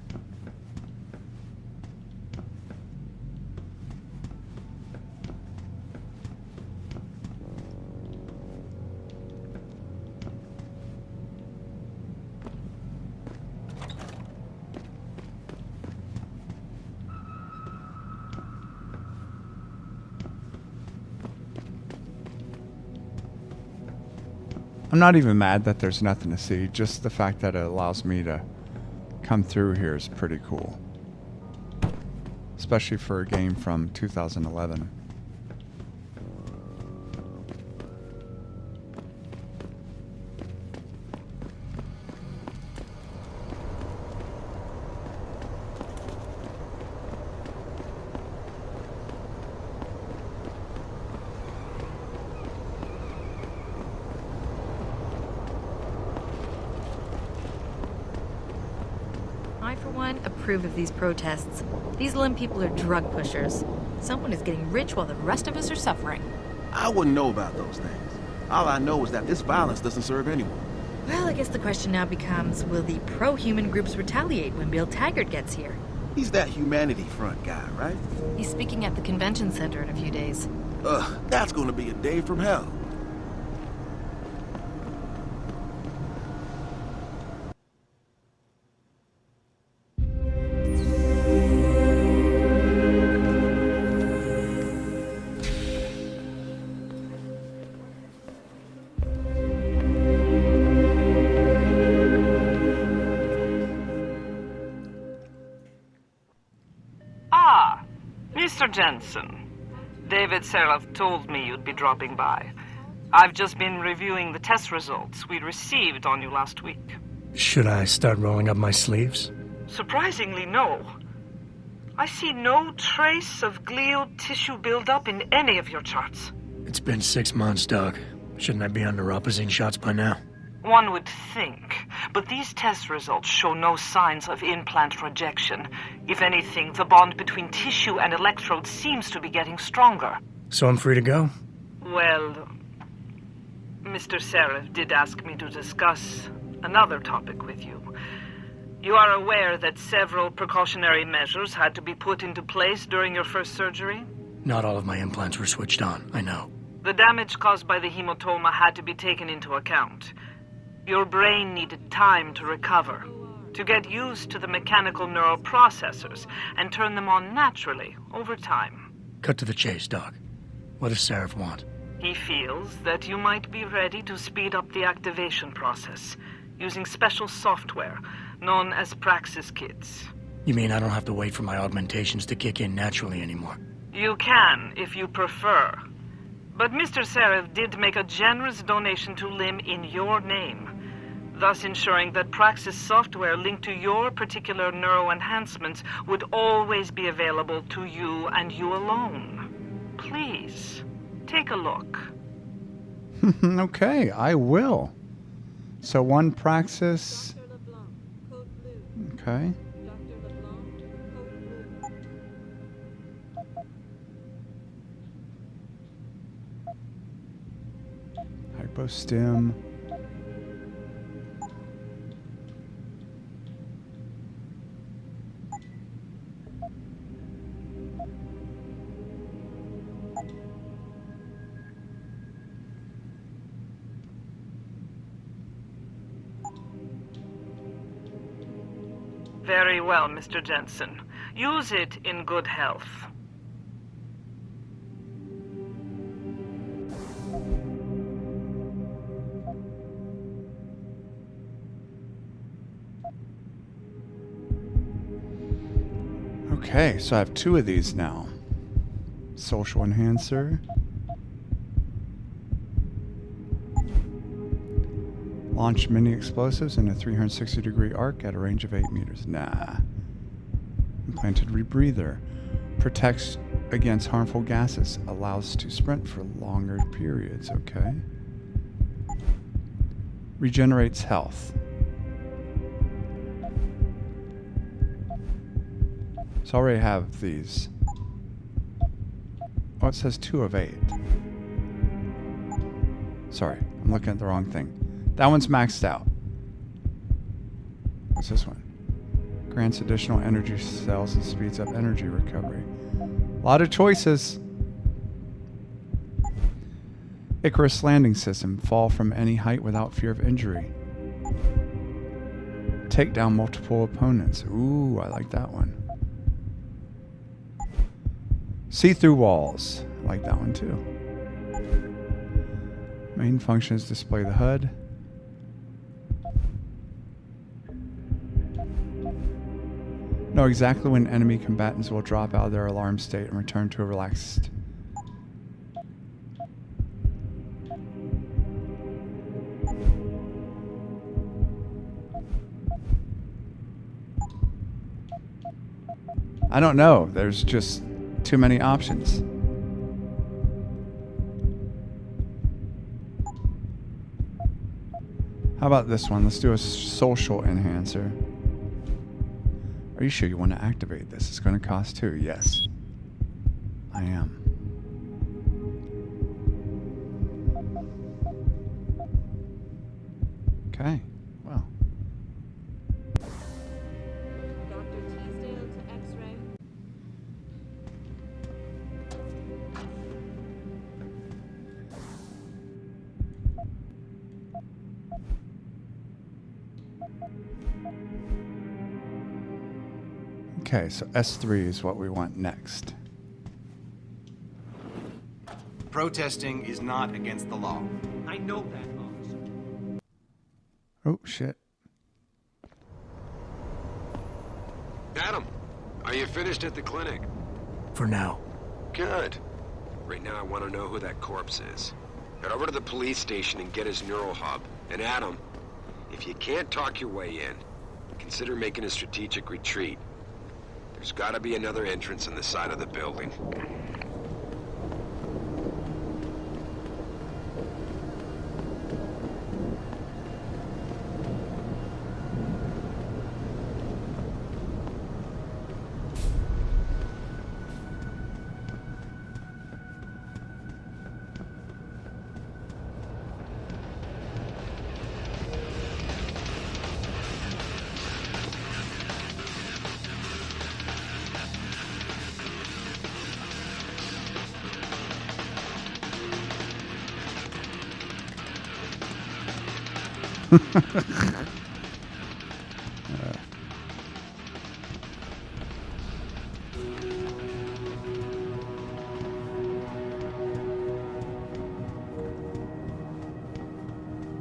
I'm not even mad that there's nothing to see. Just the fact that it allows me to come through here is pretty cool. Especially for a game from 2011. I, for one, approve of these protests. These limb people are drug pushers. Someone is getting rich while the rest of us are suffering. I wouldn't know about those things. All I know is that this violence doesn't serve anyone. Well, I guess the question now becomes, will the pro-human groups retaliate when Bill Taggart gets here? He's that Humanity Front guy, right? He's speaking at the convention center in a few days. That's gonna be a day from hell. Mr. Jensen, David Seraph told me you'd be dropping by. I've just been reviewing the test results we received on you last week. Should I start rolling up my sleeves? Surprisingly, no. I see no trace of glial tissue buildup in any of your charts. It's been 6 months, Doug. Shouldn't I be under opposite shots by now? One would think, but these test results show no signs of implant rejection. If anything, the bond between tissue and electrodes seems to be getting stronger. So I'm free to go? Well, Mr. Seraph did ask me to discuss another topic with you. You are aware that several precautionary measures had to be put into place during your first surgery? Not all of my implants were switched on, I know. The damage caused by the hematoma had to be taken into account. Your brain needed time to recover, to get used to the mechanical neural processors and turn them on naturally over time. Cut to the chase, Doc. What does Seraph want? He feels that you might be ready to speed up the activation process using special software known as Praxis Kits. You mean I don't have to wait for my augmentations to kick in naturally anymore? You can, if you prefer. But Mr. Seraph did make a generous donation to LIM in your name, thus ensuring that Praxis software linked to your particular neuroenhancements would always be available to you and you alone. Please, take a look. Okay, I will. So one Praxis. Okay. Hypostim. Very well, Mr. Jensen. Use it in good health. Okay, so I have 2 of these now. Social enhancer. Launch mini explosives in a 360-degree arc at a range of 8 meters. Nah. Implanted rebreather. Protects against harmful gases. Allows to sprint for longer periods. Okay. Regenerates health. So I already have these. Oh, it says 2 of 8. Sorry, I'm looking at the wrong thing. That one's maxed out. What's this one? Grants additional energy cells and speeds up energy recovery. A lot of choices. Icarus landing system. Fall from any height without fear of injury. Take down multiple opponents. Ooh, I like that one. See-through walls. I like that one too. Main function is display the HUD. Know exactly when enemy combatants will drop out of their alarm state and return to a relaxed. I don't know. There's just too many options. How about this one? Let's do a social enhancer. Are you sure you want to activate this? It's going to cost 2. Yes. I am. Okay. Well. Dr. Teasdale to X-ray. Okay, so S3 is what we want next. Protesting is not against the law. I know that, officer. Oh, shit. Adam, are you finished at the clinic? For now. Good. Right now I want to know who that corpse is. Head over to the police station and get his neural hub. And Adam, if you can't talk your way in, consider making a strategic retreat. There's gotta be another entrance on the side of the building.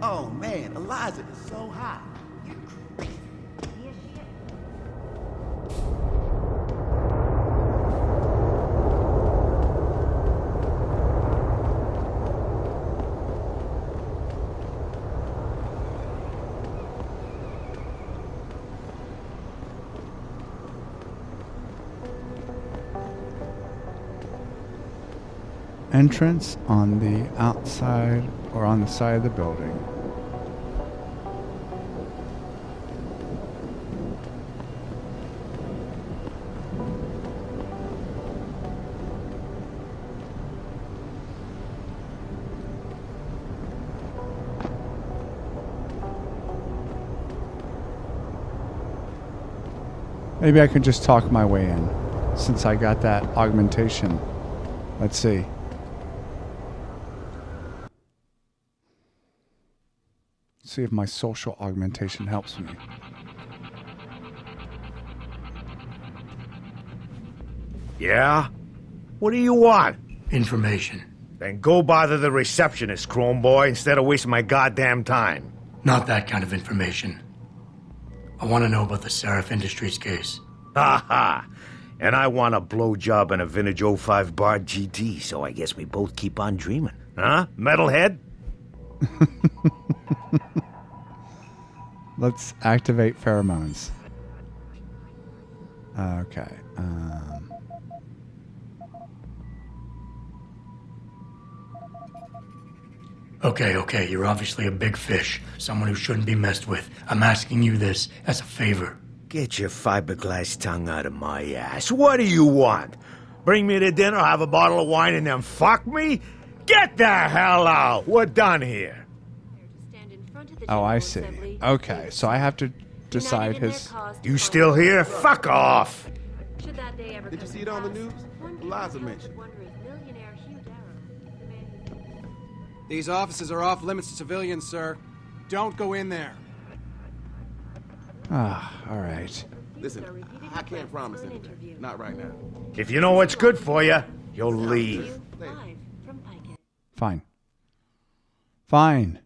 Oh man, Eliza is so hot. Entrance on the outside or on the side of the building. Maybe I can just talk my way in, since I got that augmentation. Let's see. See if my social augmentation helps me. Yeah? What do you want? Information. Then go bother the receptionist, Chrome Boy, instead of wasting my goddamn time. Not that kind of information. I want to know about the Seraph Industries case. Ha ha! And I want a blowjob and a vintage 05 Bard GT, so I guess we both keep on dreaming. Huh, metalhead? Let's activate pheromones. Okay. Okay, you're obviously a big fish. Someone who shouldn't be messed with. I'm asking you this as a favor. Get your fiberglass tongue out of my ass. What do you want? Bring me to dinner, have a bottle of wine, and then fuck me? Get the hell out! We're done here. Oh, I see. Okay, so I have to decide his... You still here? Fuck off! Did you see it on the news? Eliza mentioned. These offices are off limits to civilians, sir. Don't go in there. Ah, all right. Listen, I can't promise anything. Not right now. If you know what's good for you, you'll leave. Fine. Fine.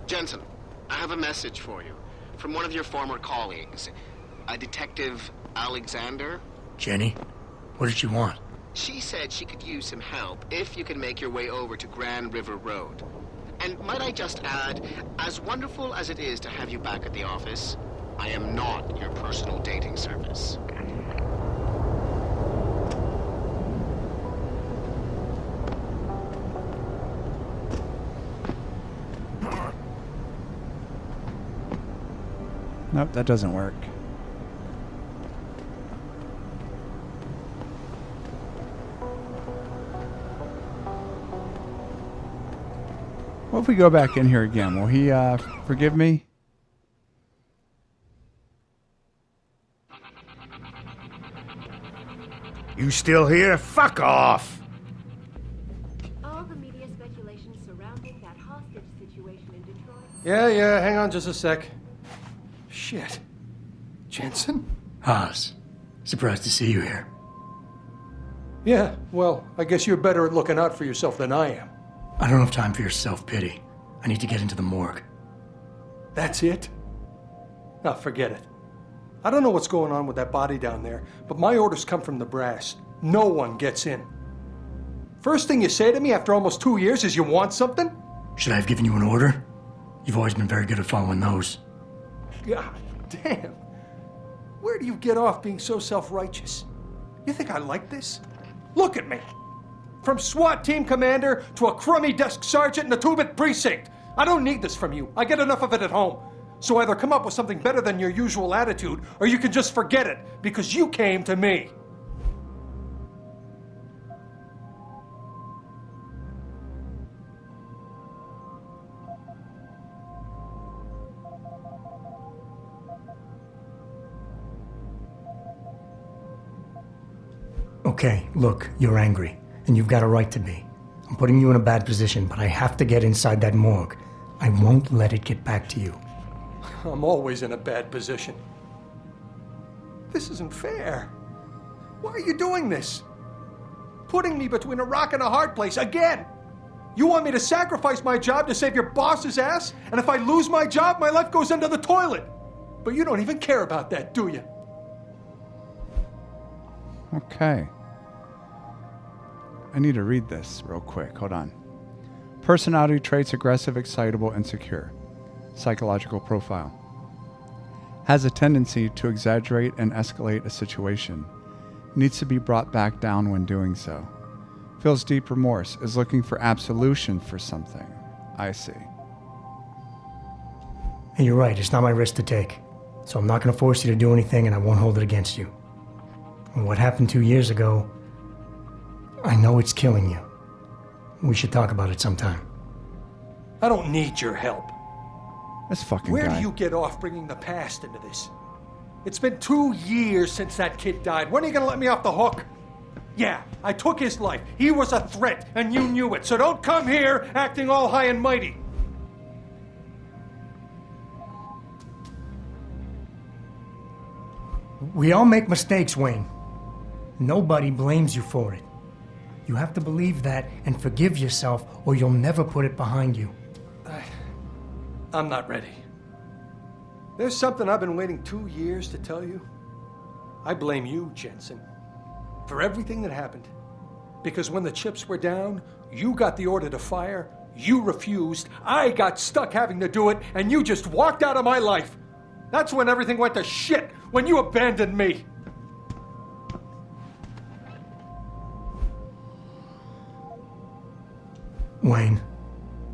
Jensen, I have a message for you from one of your former colleagues, a Detective Alexander. Jenny? What did she want? She said she could use some help if you can make your way over to Grand River Road. And might I just add, as wonderful as it is to have you back at the office, I am not your personal dating service. Nope, that doesn't work. What if we go back in here again? Will he forgive me? You still here? Fuck off! All the media speculation surrounding that hostage situation in Detroit. Yeah, hang on just a sec. Shit. Jensen? Haas. Surprised to see you here. Yeah, well, I guess you're better at looking out for yourself than I am. I don't have time for your self-pity. I need to get into the morgue. That's it? Oh, forget it. I don't know what's going on with that body down there, but my orders come from the brass. No one gets in. First thing you say to me after almost 2 years is you want something? Should I have given you an order? You've always been very good at following those. God damn. Where do you get off being so self-righteous? You think I like this? Look at me. From SWAT team commander to a crummy desk sergeant in the 2-bit precinct. I don't need this from you. I get enough of it at home. So either come up with something better than your usual attitude, or you can just forget it, because you came to me. Okay, look, you're angry, and you've got a right to be. I'm putting you in a bad position, but I have to get inside that morgue. I won't let it get back to you. I'm always in a bad position. This isn't fair. Why are you doing this? Putting me between a rock and a hard place again. You want me to sacrifice my job to save your boss's ass? And if I lose my job, my life goes into the toilet. But you don't even care about that, do you? Okay. I need to read this real quick. Hold on. Personality traits: aggressive, excitable, insecure. Psychological profile. Has a tendency to exaggerate and escalate a situation. Needs to be brought back down when doing so. Feels deep remorse. Is looking for absolution for something. I see. And you're right, it's not my risk to take. So I'm not going to force you to do anything, and I won't hold it against you. And what happened 2 years ago, I know it's killing you. We should talk about it sometime. I don't need your help. This fucking Where guy. do you get off bringing the past into this? It's been 2 years since that kid died. When are you going to let me off the hook? Yeah, I took his life. He was a threat, and you knew it. So don't come here acting all high and mighty. We all make mistakes, Wayne. Nobody blames you for it. You have to believe that and forgive yourself, or you'll never put it behind you. I'm not ready. There's something I've been waiting 2 years to tell you. I blame you, Jensen, for everything that happened. Because when the chips were down, you got the order to fire, you refused, I got stuck having to do it, and you just walked out of my life. That's when everything went to shit, when you abandoned me. Wayne,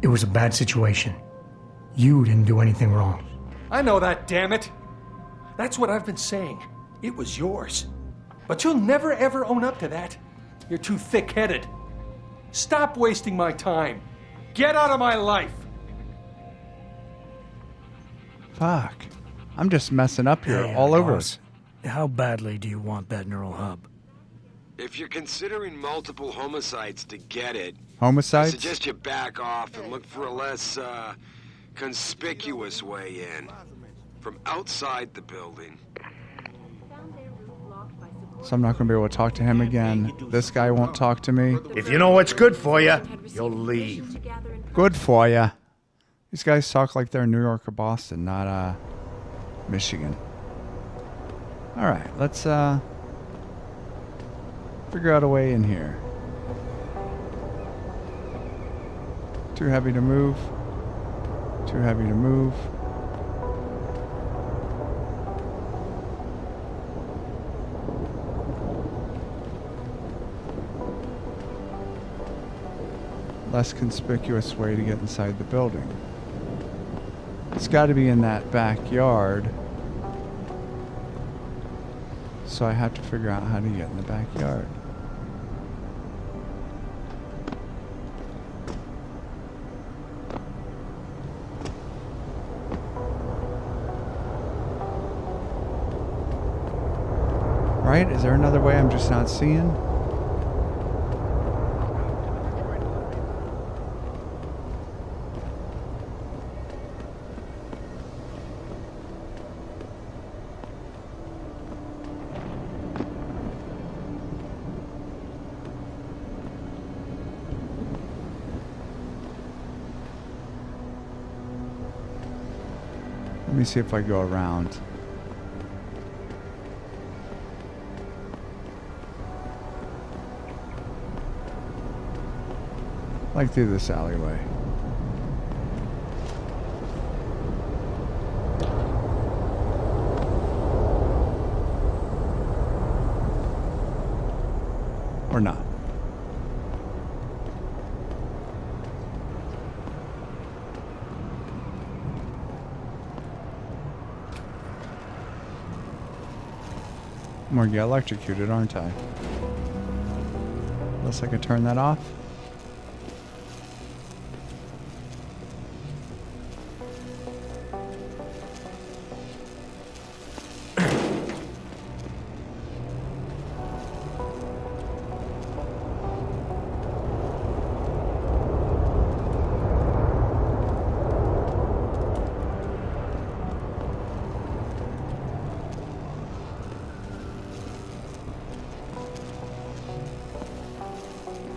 it was a bad situation. You didn't do anything wrong. I know that, damn it. That's what I've been saying. It was yours. But you'll never ever own up to that. You're too thick-headed. Stop wasting my time. Get out of my life. Fuck. I'm just messing up here Hey, all over. boss, how badly do you want that neural hub? If you're considering multiple homicides to get it, Homicides? I suggest you back off and look for a less, conspicuous way in. From outside the building. So I'm not going to be able to talk to him again. This guy won't talk to me. If you know what's good for you, you'll leave. Good for ya. These guys talk like they're in New York or Boston, not Michigan. All right, let's figure out a way in here. Too heavy to move. Too heavy to move. Less conspicuous way to get inside the building. It's got to be in that backyard. So I have to figure out how to get in the backyard. Right? Is there another way I'm just not seeing? Let me see if I go around. Like through this alleyway. Or not. I'm gonna get electrocuted, aren't I? Unless I could turn that off.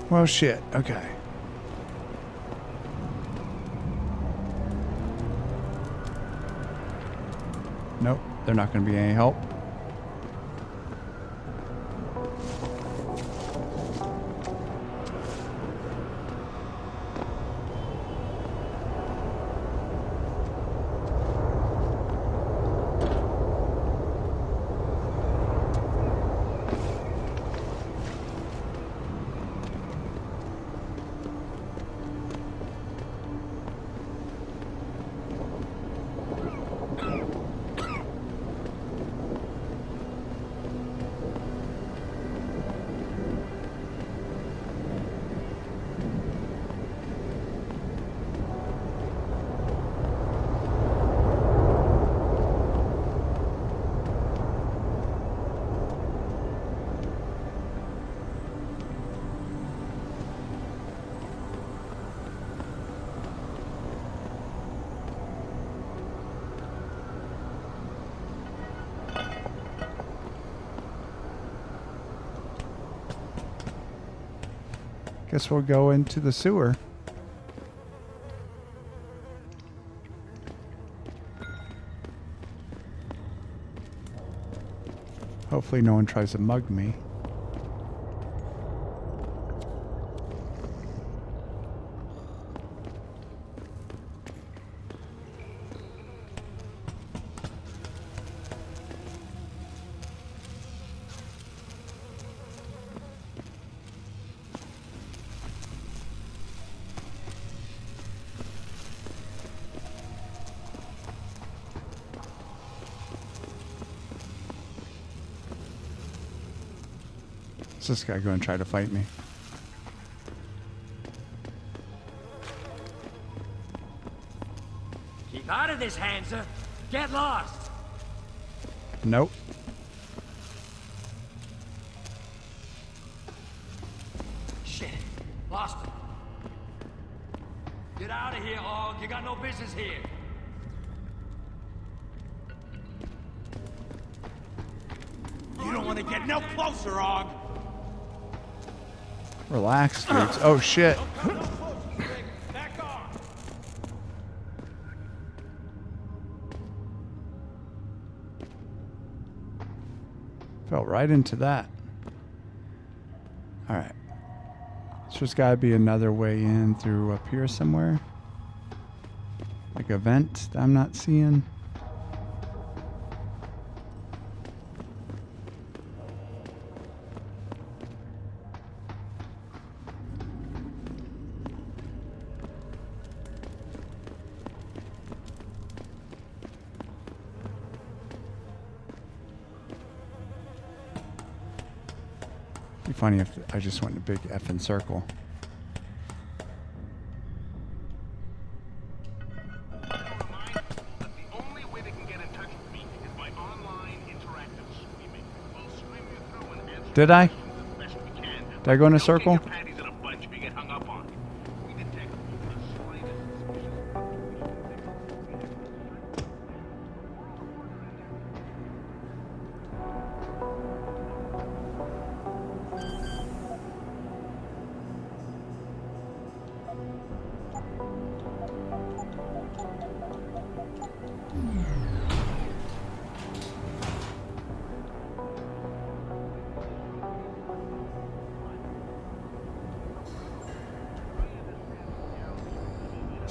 Well, shit. Okay. Nope. They're not going to be any help. Guess we'll go into the sewer. Hopefully no one tries to mug me. This guy going to try to fight me? Keep out of this, Hansa. Get lost. Nope. Shit. Lost him. Get out of here, Og. You got no business here. You don't want to get no closer, Og. Relax, dudes. Oh, shit. Fell right into that. Alright. So there's got to be another way in through up here somewhere. Like a vent that I'm not seeing. Be funny if I just went in a big effing circle. Did I? Did I go in a circle?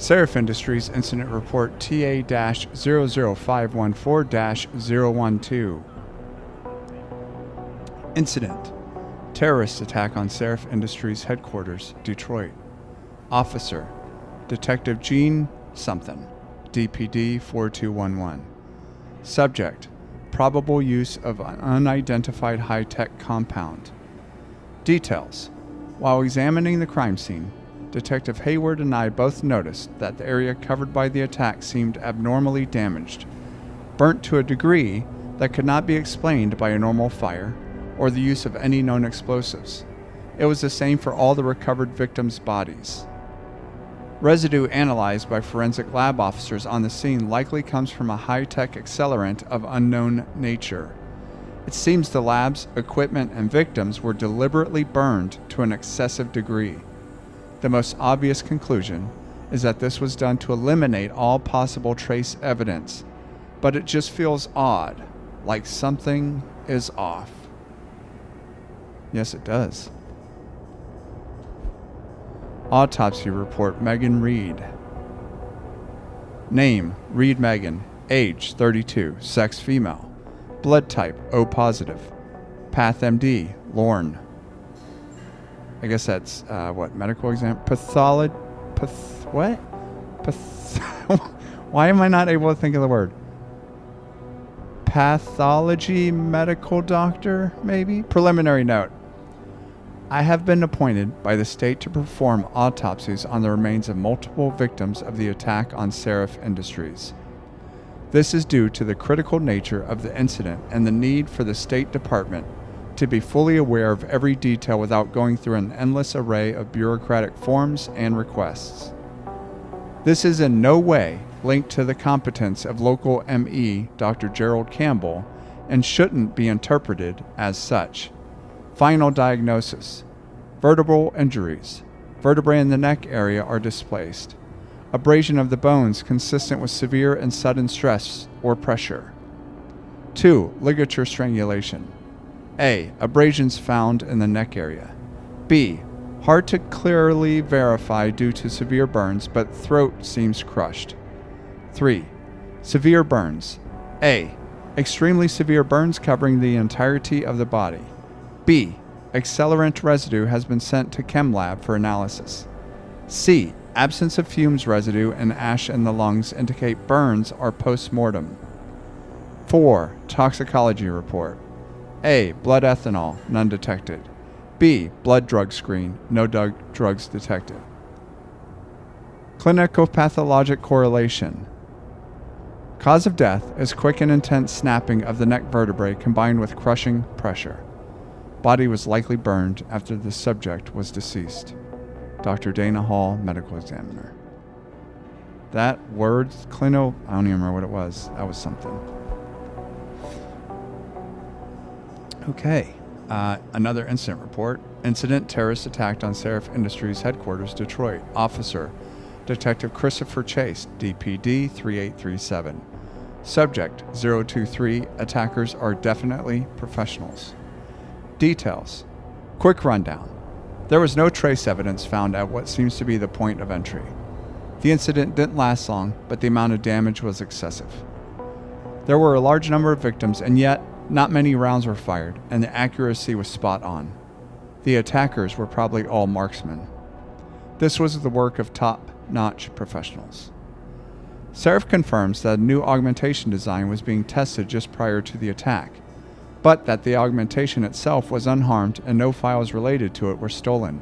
Seraph Industries Incident Report TA-00514-012. Incident: terrorist attack on Seraph Industries headquarters, Detroit. Officer: Detective Gene something, DPD 4211. Subject: probable use of an unidentified high-tech compound. Details: while examining the crime scene, Detective Hayward and I both noticed that the area covered by the attack seemed abnormally damaged, burnt to a degree that could not be explained by a normal fire or the use of any known explosives. It was the same for all the recovered victims' bodies. Residue analyzed by forensic lab officers on the scene likely comes from a high-tech accelerant of unknown nature. It seems the labs, equipment, and victims were deliberately burned to an excessive degree. The most obvious conclusion is that this was done to eliminate all possible trace evidence, but it just feels odd, like something is off. Yes, it does. Autopsy report: Megan Reed. Name: Reed Megan. Age: 32. Sex: female. Blood type: O positive. Path MD: Lorne. I guess that's, medical exam? Why am I not able to think of the word? Pathology medical doctor, maybe? Preliminary note: I have been appointed by the state to perform autopsies on the remains of multiple victims of the attack on Seraph Industries. This is due to the critical nature of the incident and the need for the State Department to be fully aware of every detail without going through an endless array of bureaucratic forms and requests. This is in no way linked to the competence of local ME Dr. Gerald Campbell and shouldn't be interpreted as such. Final diagnosis: vertebral injuries. Vertebrae in the neck area are displaced. Abrasion of the bones consistent with severe and sudden stress or pressure. 2. Ligature strangulation. A. Abrasions found in the neck area. B. Hard to clearly verify due to severe burns, but throat seems crushed. 3. Severe burns. A. Extremely severe burns covering the entirety of the body. B. Accelerant residue has been sent to Chem Lab for analysis. C. Absence of fumes residue and ash in the lungs indicate burns are post-mortem. 4. Toxicology report. A. Blood ethanol, none detected. B. Blood drug screen, no drugs detected. Clinicopathologic correlation. Cause of death is quick and intense snapping of the neck vertebrae combined with crushing pressure. Body was likely burned after the subject was deceased. Dr. Dana Hall, medical examiner. That word, I don't even remember what it was. That was something. Okay. Another incident report. Incident: terrorist attack on Seraph Industries headquarters, Detroit. Officer: Detective Christopher Chase, DPD 3837. Subject: 023. Attackers are definitely professionals. Details. Quick rundown. There was no trace evidence found at what seems to be the point of entry. The incident didn't last long, but the amount of damage was excessive. There were a large number of victims, and yet not many rounds were fired, and the accuracy was spot on. The attackers were probably all marksmen. This was the work of top-notch professionals. Seraph confirms that a new augmentation design was being tested just prior to the attack, but that the augmentation itself was unharmed and no files related to it were stolen.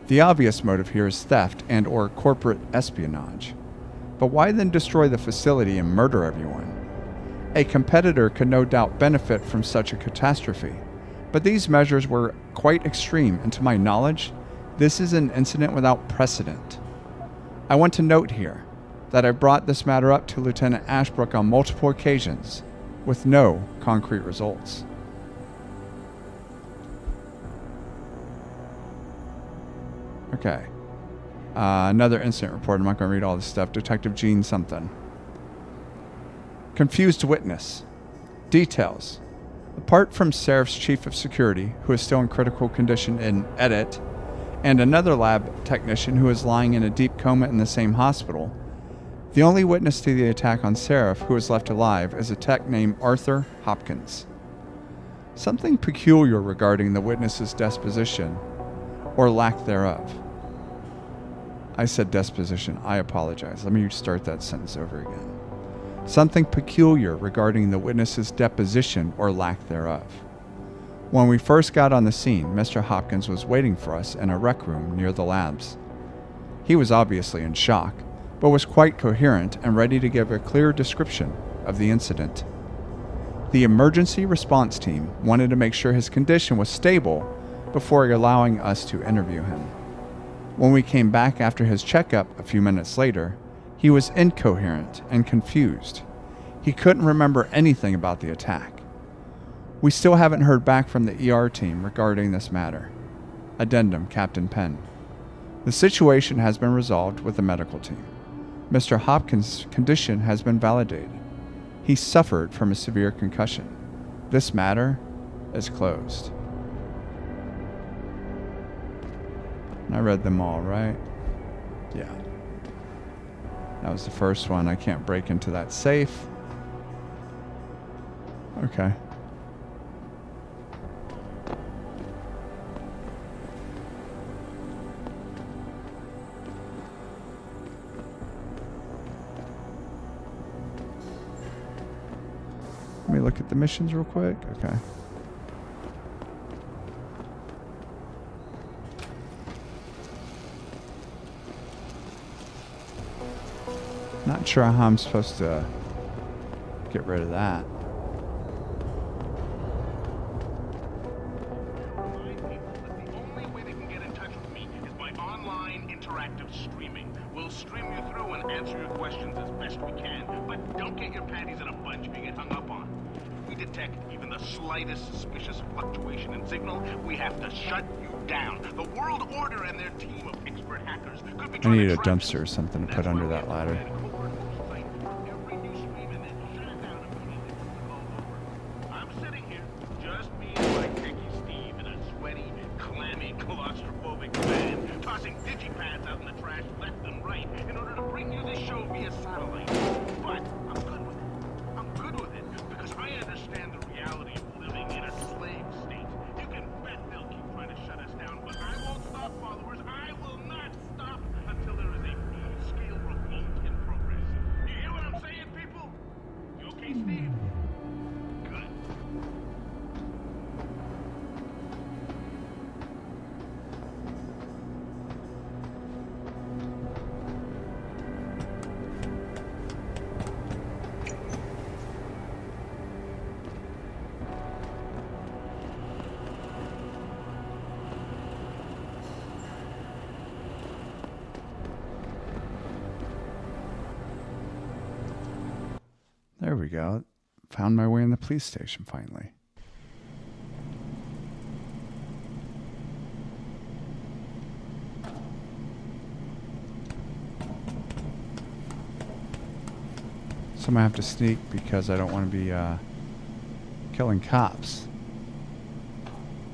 The obvious motive here is theft and or corporate espionage. But why then destroy the facility and murder everyone? A competitor could no doubt benefit from such a catastrophe, but these measures were quite extreme, and to my knowledge, this is an incident without precedent. I want to note here that I brought this matter up to Lieutenant Ashbrook on multiple occasions, with no concrete results. Okay. Another incident report. I'm not going to read all this stuff. Detective Gene something. Confused witness. Details. Apart from Seraph's chief of security, who is still in critical condition in edit, and another lab technician who was lying in a deep coma in the same hospital. The only witness to the attack on Seraph who was left alive is a tech named Arthur Hopkins. Something peculiar regarding the witness's disposition, or lack thereof. I said disposition. I apologize. Let me start that sentence over again. Something peculiar regarding the witness's deposition or lack thereof. When we first got on the scene, Mr. Hopkins was waiting for us in a rec room near the labs. He was obviously in shock, but was quite coherent and ready to give a clear description of the incident. The emergency response team wanted to make sure his condition was stable before allowing us to interview him. When we came back after his checkup a few minutes later, he was incoherent and confused. He couldn't remember anything about the attack. We still haven't heard back from the ER team regarding this matter. Addendum, Captain Penn. The situation has been resolved with the medical team. Mr. Hopkins' condition has been validated. He suffered from a severe concussion. This matter is closed. I read them all, right? Yeah. That was the first one. I can't break into that safe. Okay. Let me look at the missions real quick. Okay. Not sure how I'm supposed to get rid of that. We'll stream you through and answer your questions as best we can. But don't get your panties in a bunch if you get hung up on. If we detect even the slightest suspicious fluctuation in signal, we have to shut you down. The World Order and their team of expert hackers could be I trying need to a trap dumpster or something to put under that ladder. I'm sitting here, just me and my techie Steve in a sweaty, clammy, claustrophobic van, tossing digipads out in the trash left and right in order to bring you this show via satellite. But I'm good with it. I'm good with it because I understand the reality of living in a slave state. You can bet they'll keep trying to shut us down, but I won't stop, followers. I will not stop until there is a full-scale revolt in progress. You hear what I'm saying, people? You okay, Steve? Good. There we go. Found my way in the police station finally. So I'm gonna have to sneak because I don't want to be killing cops.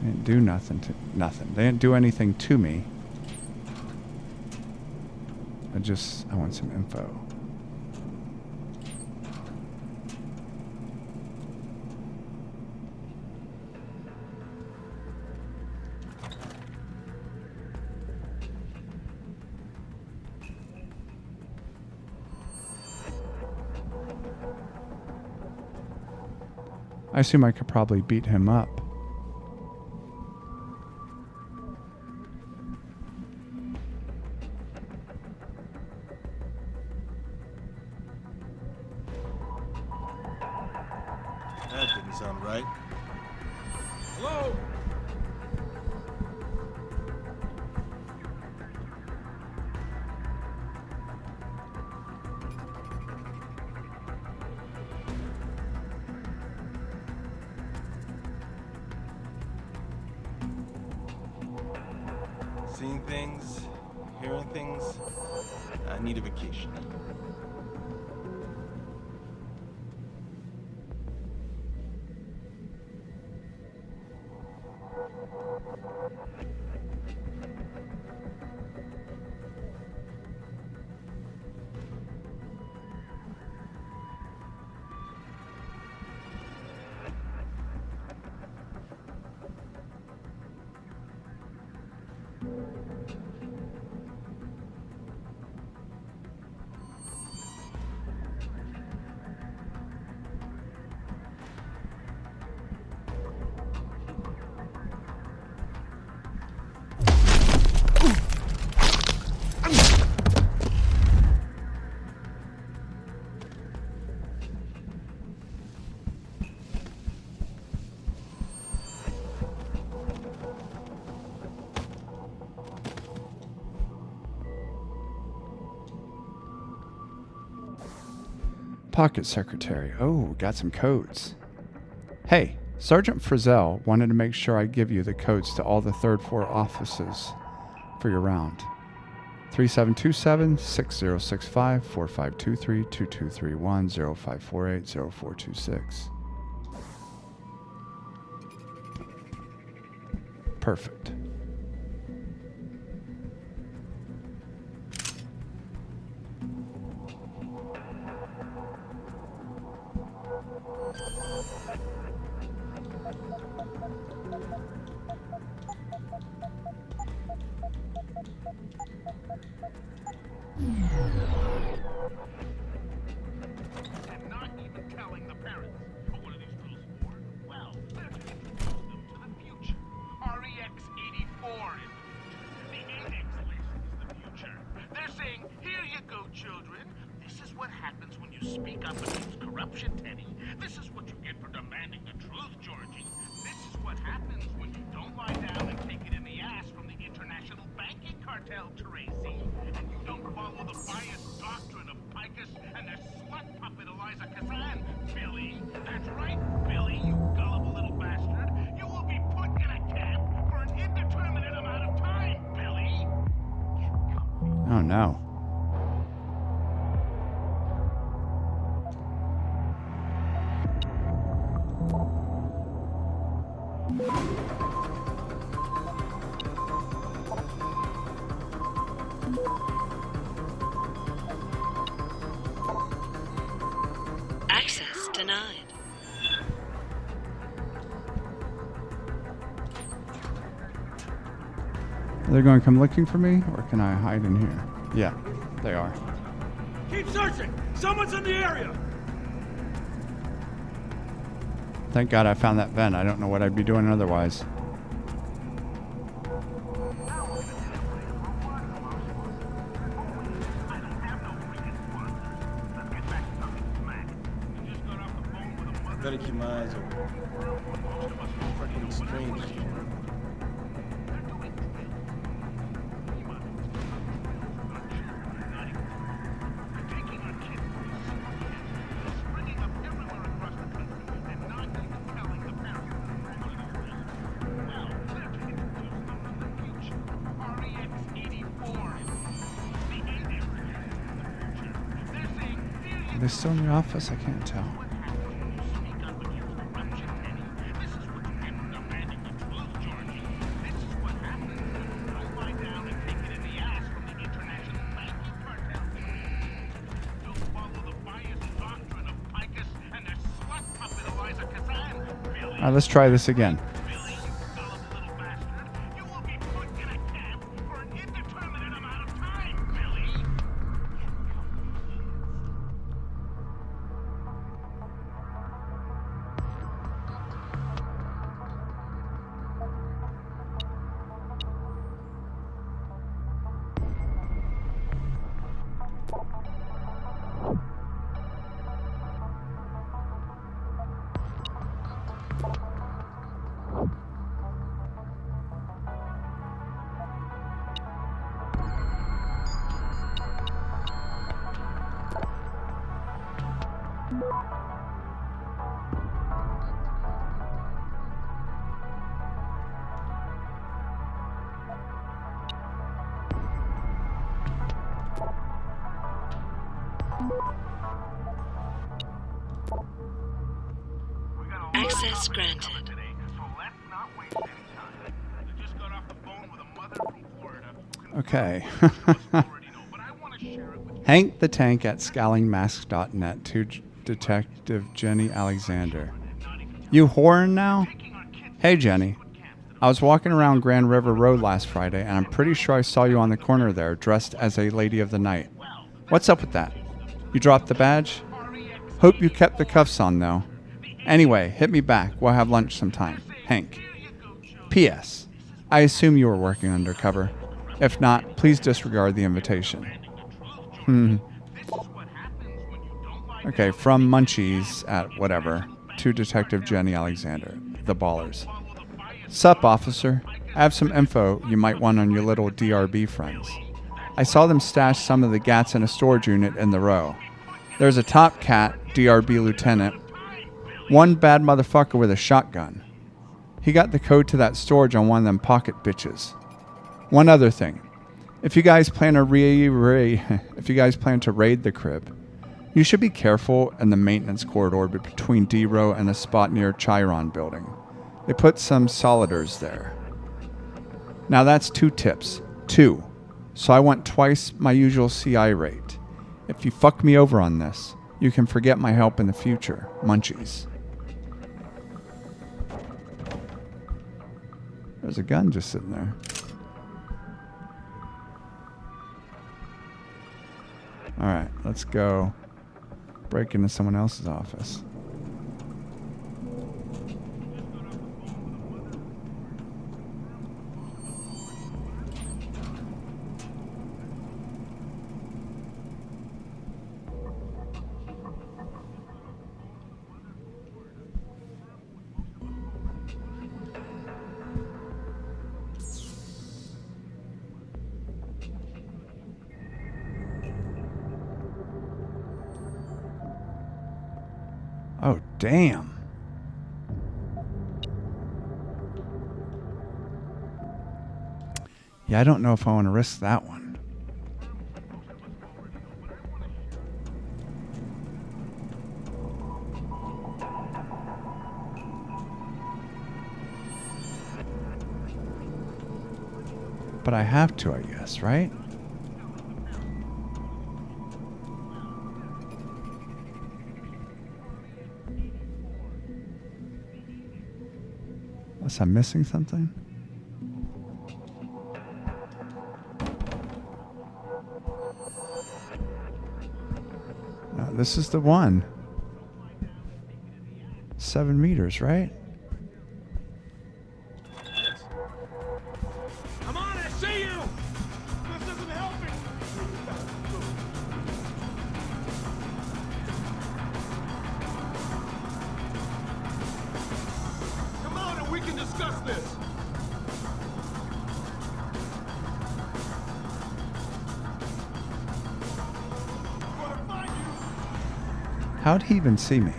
They didn't do nothing. They didn't do anything to me. I want some info. I assume I could probably beat him up. That didn't sound right. Hello? Seeing things, hearing things. I need a vacation. Pocket secretary. Oh, got some codes. Hey, Sergeant Frizzell wanted to make sure I give you the codes to all the third floor offices for your round. 3727 6065 4523 2231 0548 0426. Perfect. Oh no. Access denied. Are they going to come looking for me, or can I hide in here? Yeah, they are. Keep searching! Someone's in the area! Thank God I found that vent. I don't know what I'd be doing otherwise. Better keep my eyes open. Fucking strange. Are they still in the office? I can't tell. All right, let's try this again. Access granted. Okay. Hank the Tank at scowlingmask.net to Detective Jenny Alexander. You whoring now? Hey Jenny. I was walking around Grand River Road last Friday and I'm pretty sure I saw you on the corner there dressed as a lady of the night. What's up with that? You dropped the badge? Hope you kept the cuffs on though. Anyway, hit me back. We'll have lunch sometime. Hank. P.S. I assume you were working undercover. If not, please disregard the invitation. Okay, from Munchies at whatever to Detective Jenny Alexander, the Ballers. Sup, officer. I have some info you might want on your little DRB friends. I saw them stash some of the gats in a storage unit in the row. There's a top cat DRB lieutenant. One bad motherfucker with a shotgun. He got the code to that storage on one of them pocket bitches. One other thing. If you guys plan to raid the crib, you should be careful in the maintenance corridor between D-Row and a spot near Chiron building. They put some soliders there. Now that's 2 tips. 2. So I want twice my usual CI rate. If you fuck me over on this, you can forget my help in the future. Munchies. There's a gun just sitting there. Alright, let's go break into someone else's office. Oh, damn. Yeah, I don't know if I want to risk that one. But I have to, I guess, right? Unless I'm missing something? No, this is the one. 7 meters, right? Come on, I see you! This isn't helping! Come on, and we can discuss this! How'd he even see me?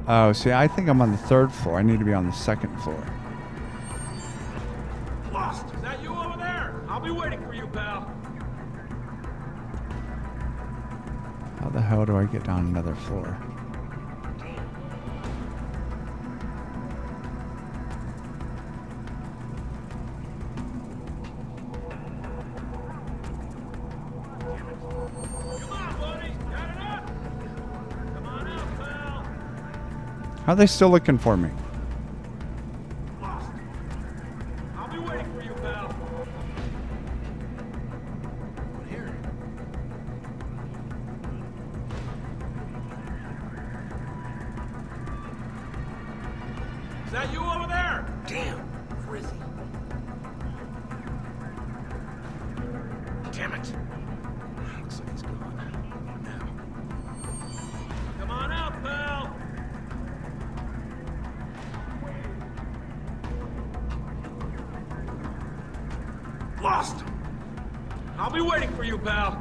Oh, see, I think I'm on the 3rd floor. I need to be on the 2nd floor. Lost! Is that you over there? I'll be waiting for you, pal. How the hell do I get down another floor? How are they still looking for me? I'll be waiting for you, pal. Is that you over there? Damn, where is he? Damn it. Looks like he's gone. Now. Come on out, pal. Lost! I'll be waiting for you, pal.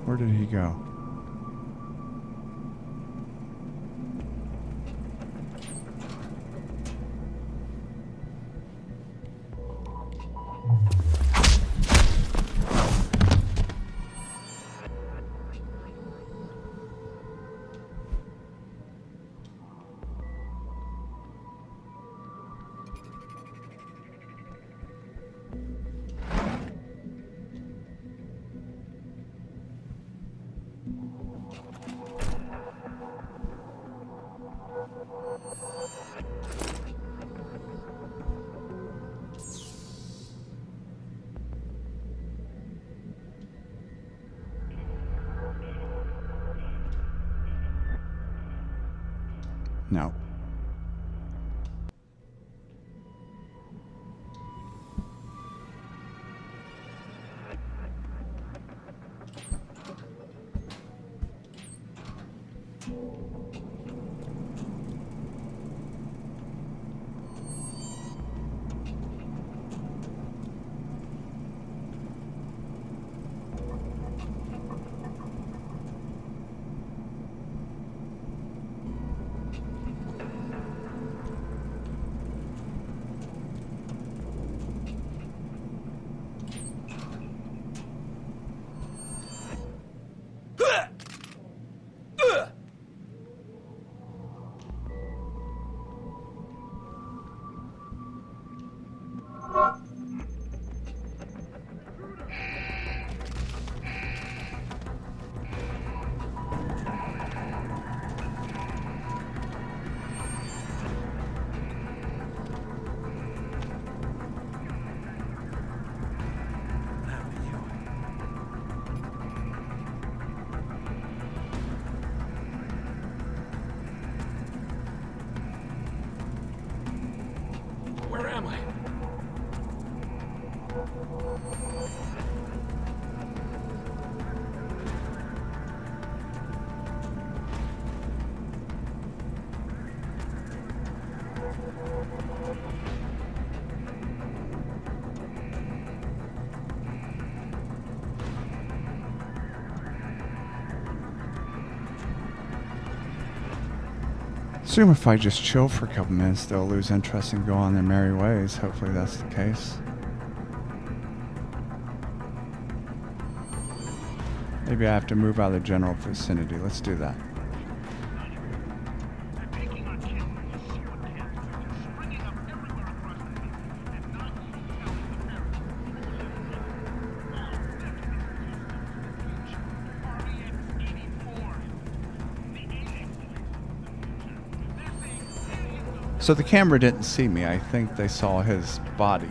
Where did he go? No. Where am I? Assume if I just chill for a couple minutes, they'll lose interest and go on their merry ways. Hopefully that's the case. Maybe I have to move out of the general vicinity. Let's do that. So the camera didn't see me. I think they saw his body.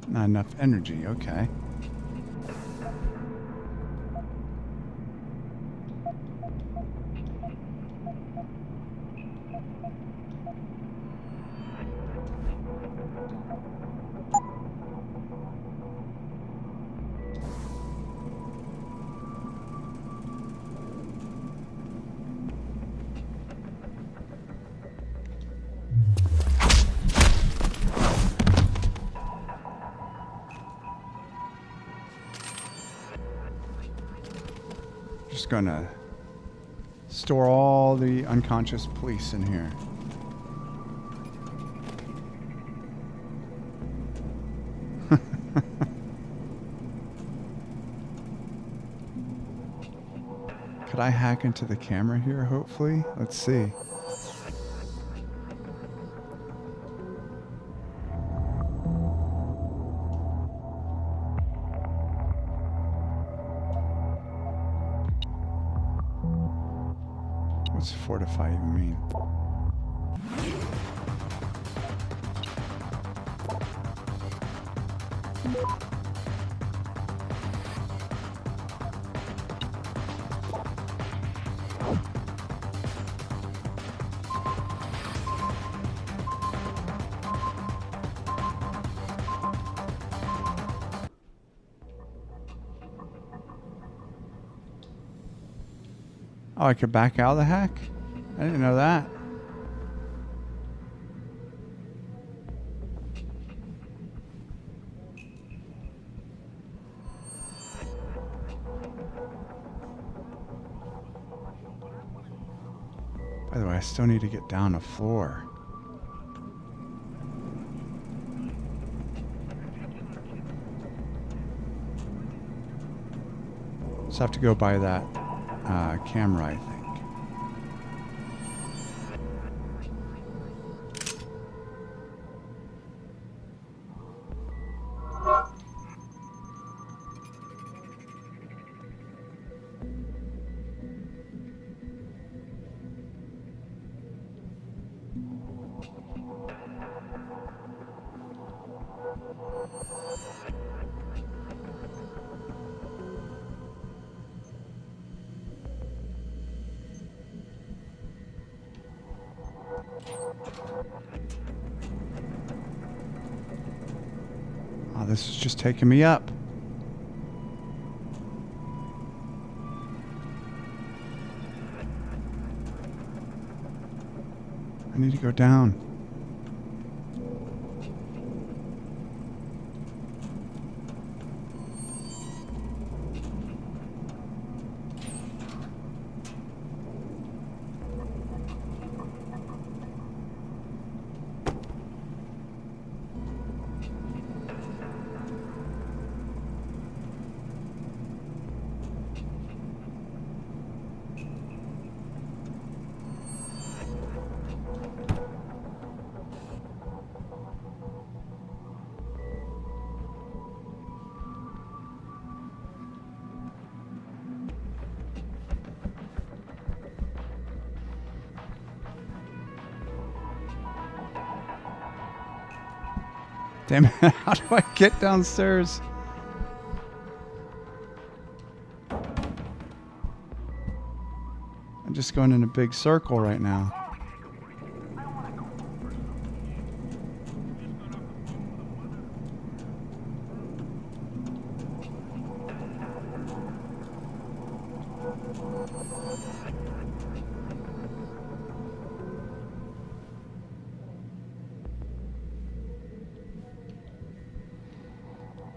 Not enough energy, okay. Just gonna store all the unconscious police in here. Could I hack into the camera here, hopefully? Let's see. What's fortify even mean? Oh, I could back out of the hack? I didn't know that. By the way, I still need to get down a floor. Just have to go by that camera, I think. Oh, this is just taking me up. I need to go down. Damn it, how do I get downstairs? I'm just going in a big circle right now.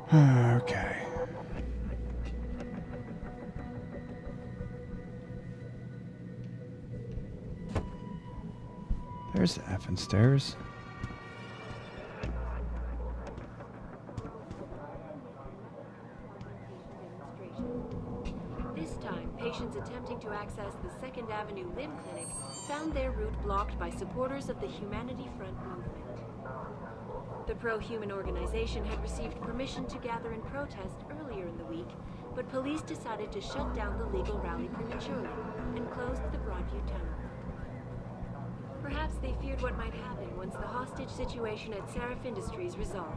Okay. There's the effing stairs. This time, patients attempting to access the 2nd Avenue Limb Clinic found their route blocked by supporters of the Humanity Front movement. The pro-human organization had received permission to gather in protest earlier in the week, but police decided to shut down the legal rally prematurely and closed the Broadview Tunnel. Perhaps they feared what might happen once the hostage situation at Seraph Industries resolved.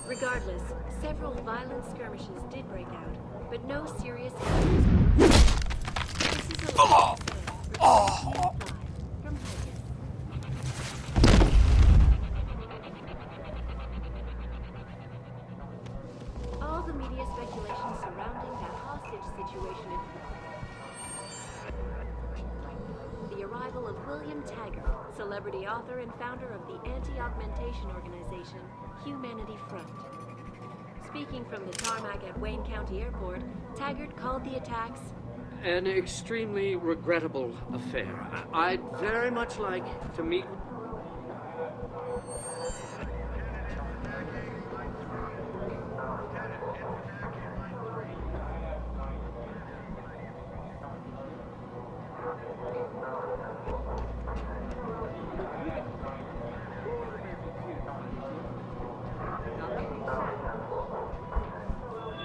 Regardless, several violent skirmishes did break out, but no serious injuries. This is a all the media speculation surrounding that hostage situation in the arrival of William Taggart, celebrity author and founder of the anti-augmentation organization Humanity Front. Speaking from the tarmac at Wayne County Airport, Taggart called the attacks an extremely regrettable affair. I'd very much like to meet...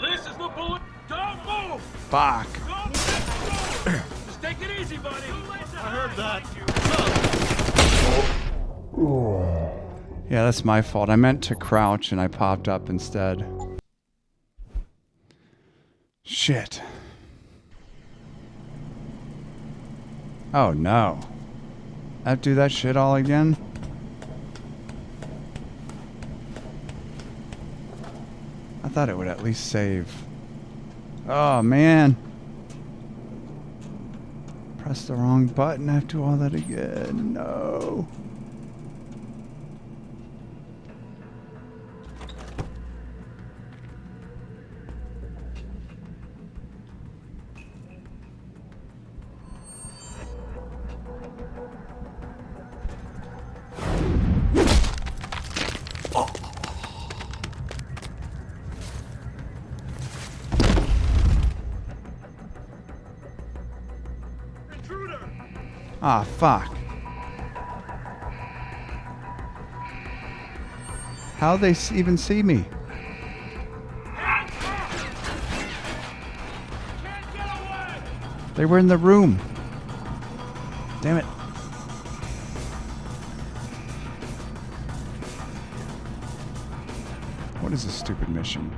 This is the bullet. Don't move! Fuck. Just take it easy, buddy. I heard that. Yeah, that's my fault. I meant to crouch and I popped up instead. Shit. Oh no. I have to do that shit all again? I thought it would at least save. Oh man. Press the wrong button. I have to do all that again. No. Ah, fuck. How they even see me? They were in the room. Damn it. What is this stupid mission?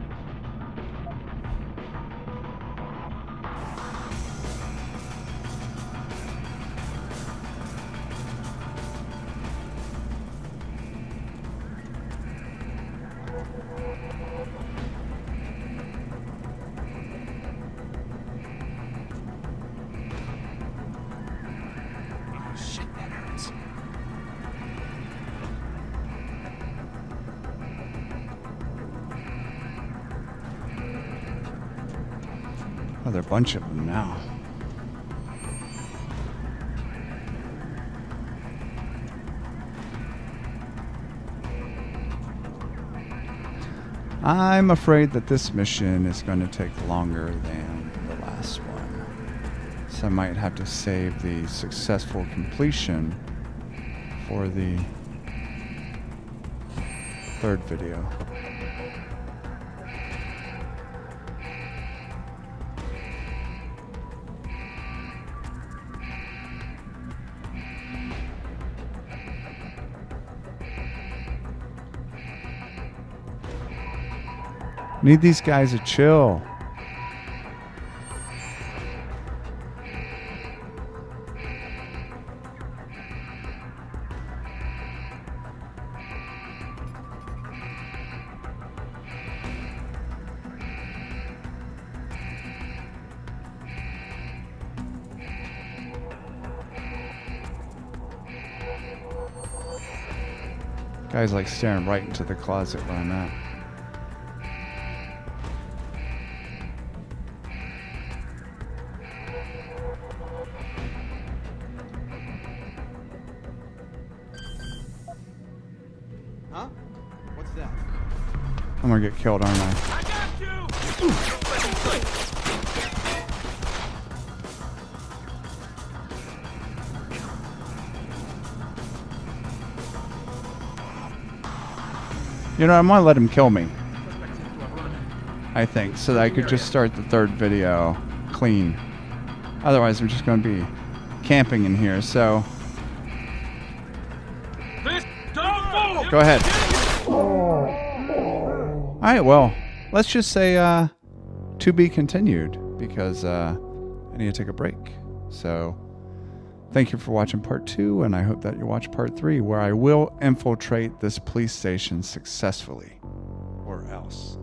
Oh, there are a bunch of them now. I'm afraid that this mission is going to take longer than the last one. So I might have to save the successful completion for the third video. Need these guys to chill. Guy's like staring right into the closet where I'm at. Huh? What's that? I'm gonna get killed, aren't I? You know, I'm gonna let him kill me. I think, so that I could just start the third video clean. Otherwise, I'm just gonna be camping in here, so... Go ahead. Alright, well, let's just say, to be continued, because, I need to take a break. So, thank you for watching part 2, and I hope that you watch part 3, where I will infiltrate this police station successfully. Or else.